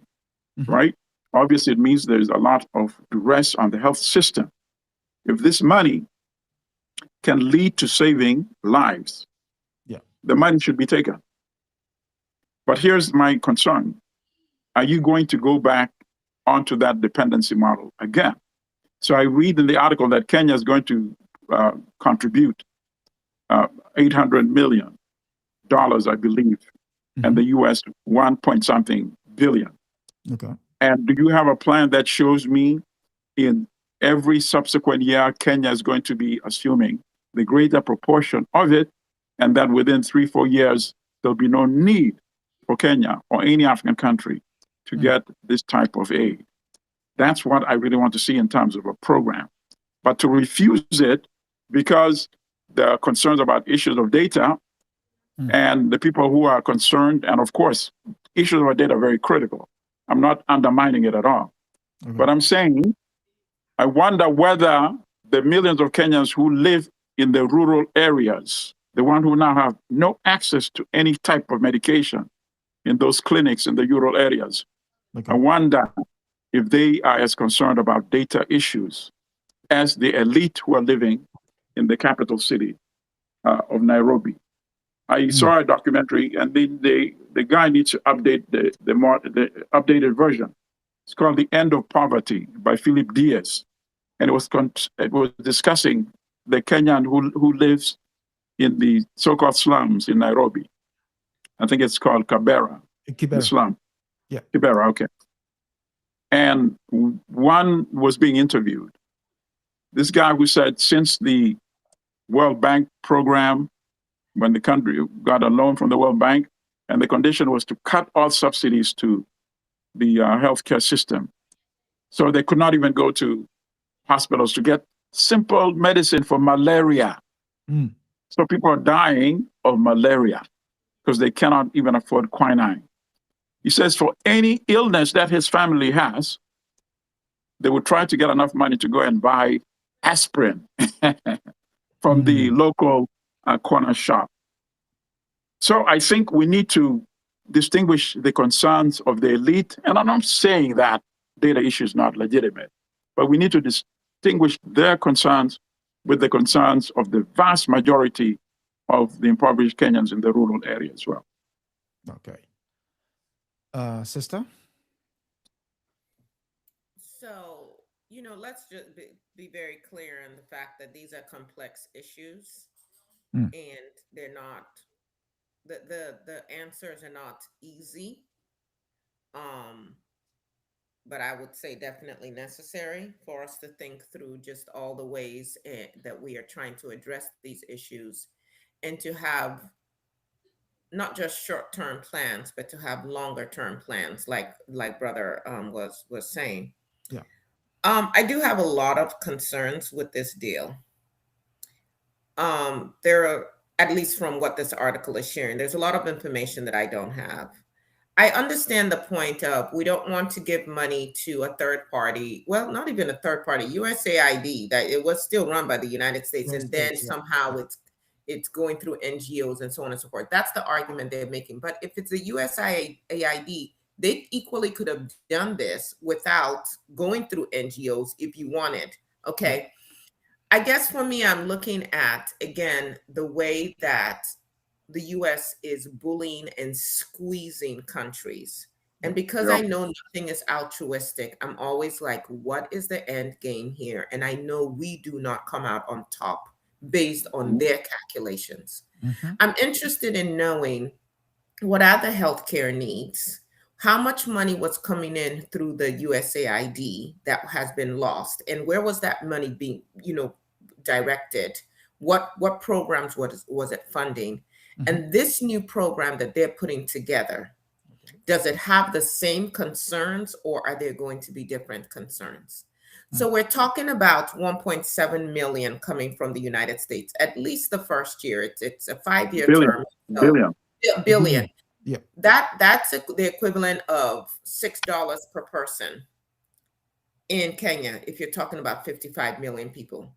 right? Obviously, it means there's a lot of duress on the health system. If this money can lead to saving lives, the money should be taken. But here's my concern. Are you going to go back onto that dependency model again? So I read in the article that Kenya is going to contribute $800 million, I believe, and the US 1 point something billion.
Okay.
And do you have a plan that shows me in every subsequent year, Kenya is going to be assuming the greater proportion of it, and that within 3-4 years, there'll be no need for Kenya or any African country to get this type of aid? That's what I really want to see in terms of a program. But to refuse it because there are concerns about issues of data, and the people who are concerned, and of course, issues of data are very critical. I'm not undermining it at all. But I'm saying, I wonder whether the millions of Kenyans who live in the rural areas, the ones who now have no access to any type of medication in those clinics in the rural areas, I wonder if they are as concerned about data issues as the elite who are living in the capital city of Nairobi. I saw a documentary, and the guy needs to update the updated version. It's called "The End of Poverty" by Philip Diaz, and it was discussing the Kenyan who lives in the so-called slums in Nairobi. I think it's called Kibera. The slum.
Yeah.
Kibera, okay. And one was being interviewed. This guy who said since the World Bank program, when the country got a loan from the World Bank, and the condition was to cut all subsidies to the healthcare system. So they could not even go to hospitals to get simple medicine for malaria. So people are dying of malaria because they cannot even afford quinine. He says for any illness that his family has, they would try to get enough money to go and buy aspirin from the local corner shop. So I think we need to distinguish the concerns of the elite. And I'm not saying that data issue is not legitimate, but we need to distinguish their concerns with the concerns of the vast majority of the impoverished Kenyans in the rural area as well.
Okay. Sister?
So, let's just be very clear on the fact that these are complex issues and they're not, the answers are not easy. But I would say definitely necessary for us to think through just all the ways that we are trying to address these issues, and to have not just short-term plans, but to have longer-term plans, like brother was saying.
Yeah.
I do have a lot of concerns with this deal. There are, at least from what this article is sharing, there's a lot of information that I don't have. I understand the point of we don't want to give money to a third party. Well, not even a third party, USAID, that it was still run by the United States, and then somehow it's going through NGOs and so on and so forth. That's the argument they're making. But if it's a USAID, they equally could have done this without going through NGOs if you wanted. Okay. I guess for me, I'm looking at, again, the way that the US is bullying and squeezing countries. And because I know nothing is altruistic, I'm always like, what is the end game here? And I know we do not come out on top based on their calculations. I'm interested in knowing what are the healthcare needs, how much money was coming in through the USAID that has been lost, and where was that money being, directed? What programs was it funding? And this new program that they're putting together, Does it have the same concerns, or are there going to be different concerns? So we're talking about 1.7 million coming from the United States, at least the first year. It's a 5-year term. So,
billion.
yeah, billion.
Yeah.
That's the equivalent of $6 per person in Kenya, if you're talking about 55 million people.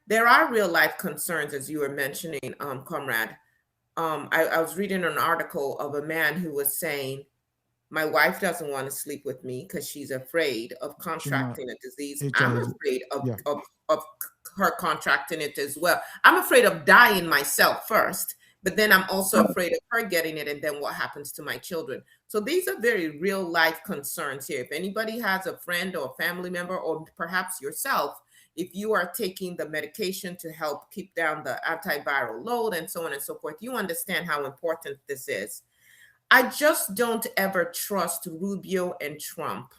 There are real life concerns, as you were mentioning, Comrade. I was reading an article of a man who was saying, my wife doesn't want to sleep with me because she's afraid of contracting a disease. I'm afraid of her contracting it as well. I'm afraid of dying myself first, but then I'm also afraid of her getting it, and then what happens to my children. So these are very real life concerns here. If anybody has a friend or a family member, or perhaps yourself, if you are taking the medication to help keep down the antiviral load and so on and so forth, you understand how important this is. I just don't ever trust Rubio and Trump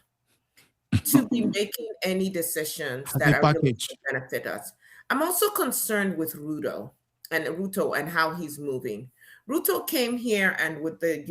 to be making any decisions that are really going to benefit us. I'm also concerned with Ruto and how he's moving. Ruto came here, and with the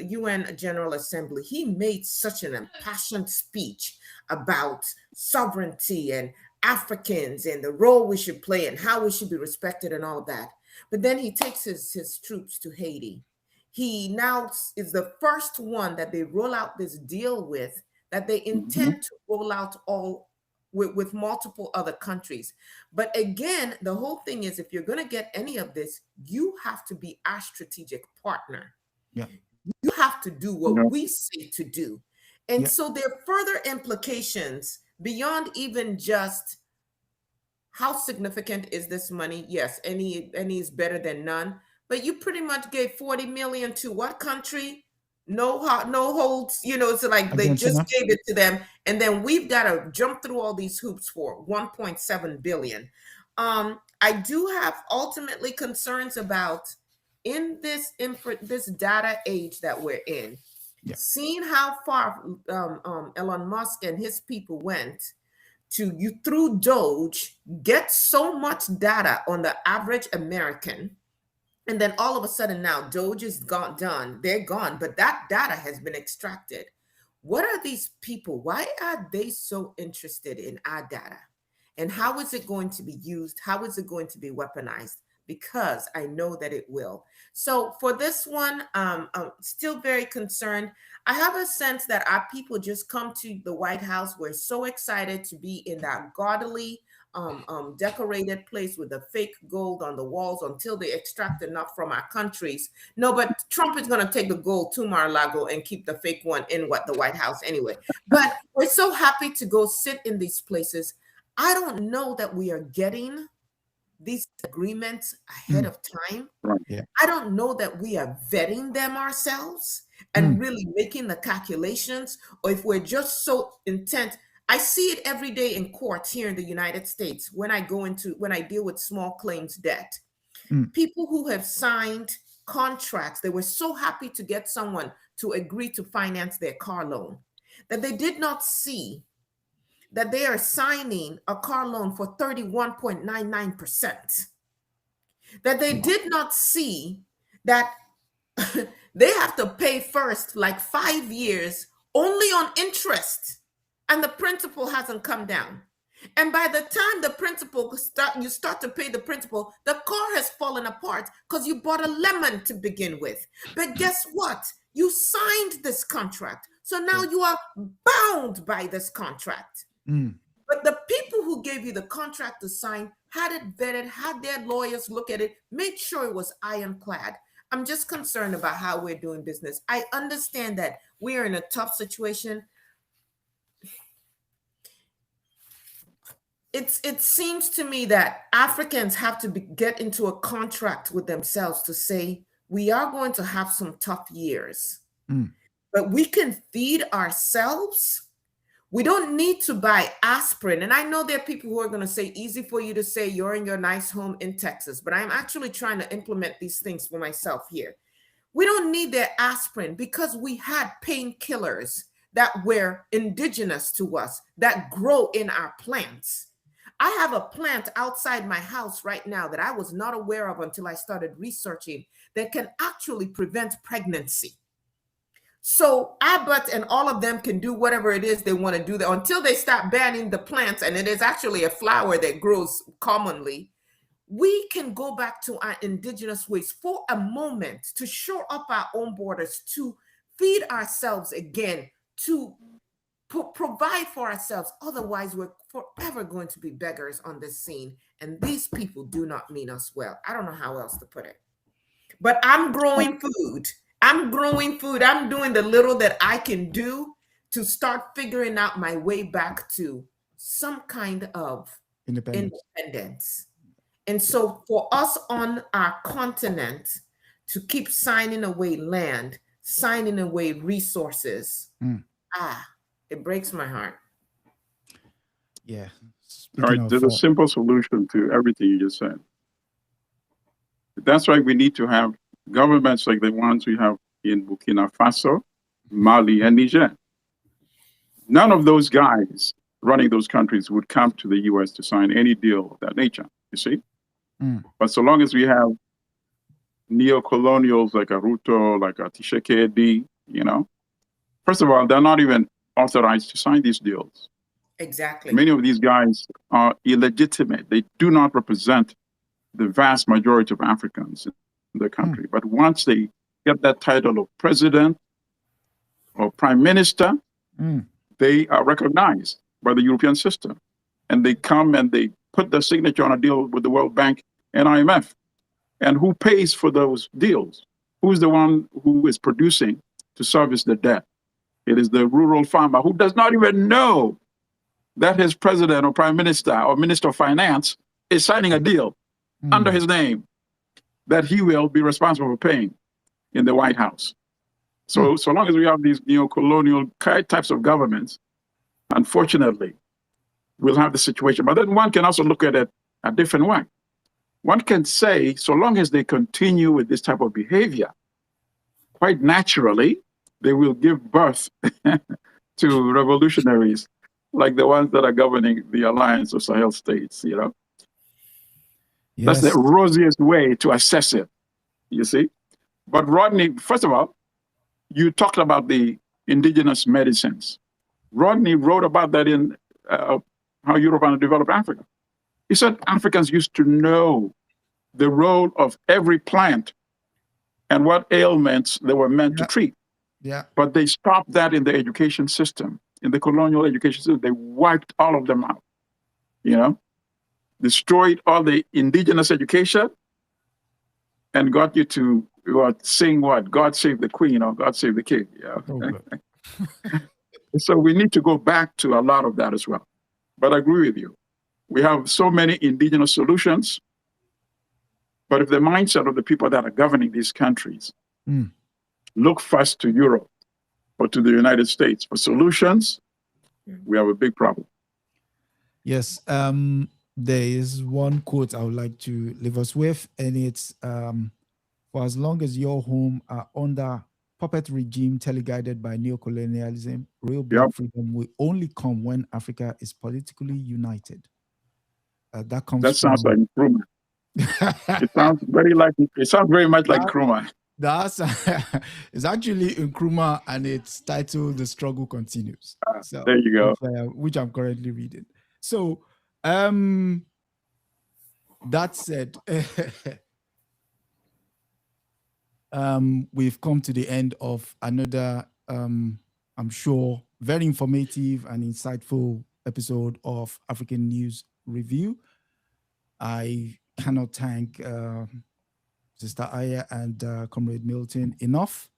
UN General Assembly, he made such an impassioned speech about sovereignty and Africans and the role we should play and how we should be respected and all of that. But then he takes his troops to Haiti. He now is the first one that they roll out this deal with, that they intend to roll out all with multiple other countries. But again, the whole thing is, if you're going to get any of this, you have to be our strategic partner.
Yeah.
You have to do what we say to do. And so there are further implications beyond even just how significant is this money? Yes, any is better than none. But you pretty much gave 40 million to what country? No holds, it's like they just gave it to them. And then we've got to jump through all these hoops for 1.7 billion. I do have ultimately concerns about in this data age that we're in, seeing how far Elon Musk and his people went to, you through Doge, get so much data on the average American. And then all of a sudden now Doge is done. They're gone, but that data has been extracted. What are these people? Why are they so interested in our data? And how is it going to be used? How is it going to be weaponized? Because I know that it will. So for this one, I'm still very concerned. I have a sense that our people just come to the White House. We're so excited to be in that gaudily decorated place with the fake gold on the walls until they extract enough from our countries. No, but Trump is going to take the gold to Mar-a-Lago and keep the fake one in the White House anyway. But we're so happy to go sit in these places. I don't know that we are getting these agreements ahead of time. I don't know that we are vetting them ourselves and really making the calculations, or if we're just so intent. I see it every day in courts here in the United States when I deal with small claims debt. People who have signed contracts, they were so happy to get someone to agree to finance their car loan, that they did not see that they are signing a car loan for 31.99%. That they did not see that they have to pay first like 5 years only on interest, and the principal hasn't come down. And by the time the principal you start to pay the principal, the car has fallen apart because you bought a lemon to begin with. But guess what? You signed this contract. So now you are bound by this contract. But the people who gave you the contract to sign had it vetted, had their lawyers look at it, made sure it was ironclad. I'm just concerned about how we're doing business. I understand that we are in a tough situation. It seems to me that Africans have to get into a contract with themselves to say, we are going to have some tough years, but we can feed ourselves. We don't need to buy aspirin. And I know there are people who are going to say, easy for you to say you're in your nice home in Texas, but I'm actually trying to implement these things for myself here. We don't need their aspirin because we had painkillers that were indigenous to us, that grow in our plants. I have a plant outside my house right now that I was not aware of until I started researching that can actually prevent pregnancy. So Abbott and all of them can do whatever it is they want to do there until they start banning the plants. And it is actually a flower that grows commonly. We can go back to our indigenous ways for a moment to shore up our own borders, to feed ourselves again, to provide for ourselves. Otherwise, we're forever going to be beggars on this scene. And these people do not mean us well. I don't know how else to put it. But I'm growing food. I'm growing food. I'm doing the little that I can do to start figuring out my way back to some kind of independence. And so for us on our continent to keep signing away land, signing away resources, it breaks my heart.
Yeah.
All right, there's a simple solution to everything you just said. That's why we need to have governments like the ones we have in Burkina Faso, Mali, and Niger. None of those guys running those countries would come to the US to sign any deal of that nature, you see? But so long as we have neo-colonials like a Ruto, like a Tshisekedi, you know, first of all, they're not even authorized to sign these deals.
Exactly.
Many of these guys are illegitimate. They do not represent the vast majority of Africans in the country. But once they get that title of president or prime minister, they are recognized by the European system. And they come and they put their signature on a deal with the World Bank and IMF. And who pays for those deals? Who's the one who is producing to service the debt? It is the rural farmer who does not even know that his president or prime minister or minister of finance is signing a deal under his name that he will be responsible for paying in the White House. So, so long as we have these neo-colonial types of governments, unfortunately, we'll have the situation. But then one can also look at it a different way. One can say, so long as they continue with this type of behavior, quite naturally, they will give birth to revolutionaries like the ones that are governing the Alliance of Sahel states, you know? Yes. That's the rosiest way to assess it, you see? But Rodney, first of all, you talked about the indigenous medicines. Rodney wrote about that in How Europe Underdeveloped Africa. He said Africans used to know the role of every plant and what ailments they were meant to treat. But they stopped that in the education system, in the colonial education system. They wiped all of them out, you know, destroyed all the indigenous education and got you to sing what? God Save the Queen or God Save the King. Yeah. So we need to go back to a lot of that as well. But I agree with you. We have so many indigenous solutions. But if the mindset of the people that are governing these countries look first to Europe or to the United States for solutions, we have a big problem.
Yes. There is one quote I would like to leave us with, and it's, for as long as your home are under puppet regime teleguided by neocolonialism, real black freedom will only come when Africa is politically united. That
sounds like Nkrumah. It sounds very much like Nkrumah.
That's it's actually Nkrumah, and it's titled "The Struggle Continues." So
there you go.
Which I'm currently reading. So, that said, we've come to the end of another, I'm sure, very informative and insightful episode of African News Review. I cannot thank Sister Aya and Comrade Milton enough.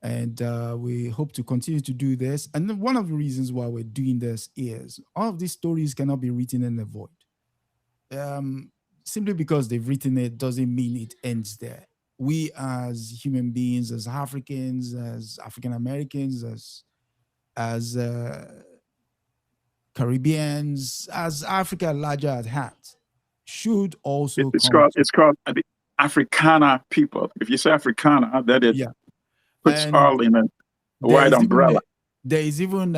And we hope to continue to do this. And one of the reasons why we're doing this is all of these stories cannot be written in the void. Simply because they've written it doesn't mean it ends there. We as human beings, as Africans, as African Americans, as Caribbeans, as Africa larger at heart, should also
it's called the Africana people. If you say Africana, that it puts all in a wide umbrella.
There's even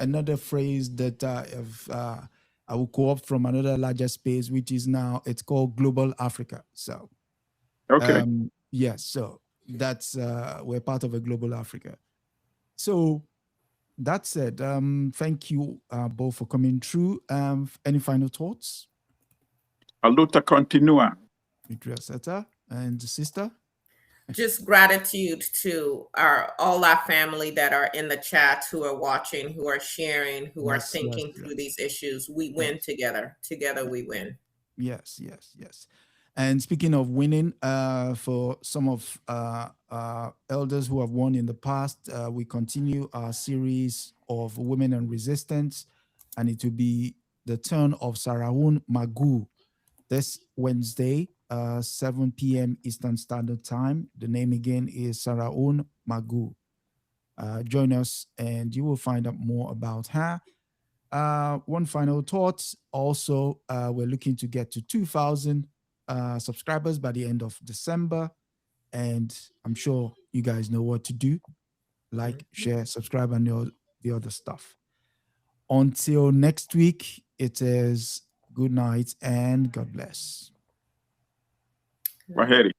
another phrase that I will co-opt from another larger space, which is now, it's called Global Africa. So
okay,
yes. So that's we're part of a global Africa. So that said, thank you both for coming through. Any final thoughts?
A luta continua.
And sister?
Just gratitude to all our family that are in the chat, who are watching, who are sharing, who are thinking through these issues. We win together. Together we win.
Yes. And speaking of winning, for some of elders who have won in the past, we continue our series of Women and Resistance, and it will be the turn of Saraun Magu this Wednesday, 7 p.m. Eastern Standard Time. The name again is Saraun Magu. Join us and you will find out more about her. One final thought. Also, we're looking to get to 2,000 subscribers by the end of December. And I'm sure you guys know what to do. Like, share, subscribe, and all the other stuff. Until next week, it is good night and God bless.
Waheri.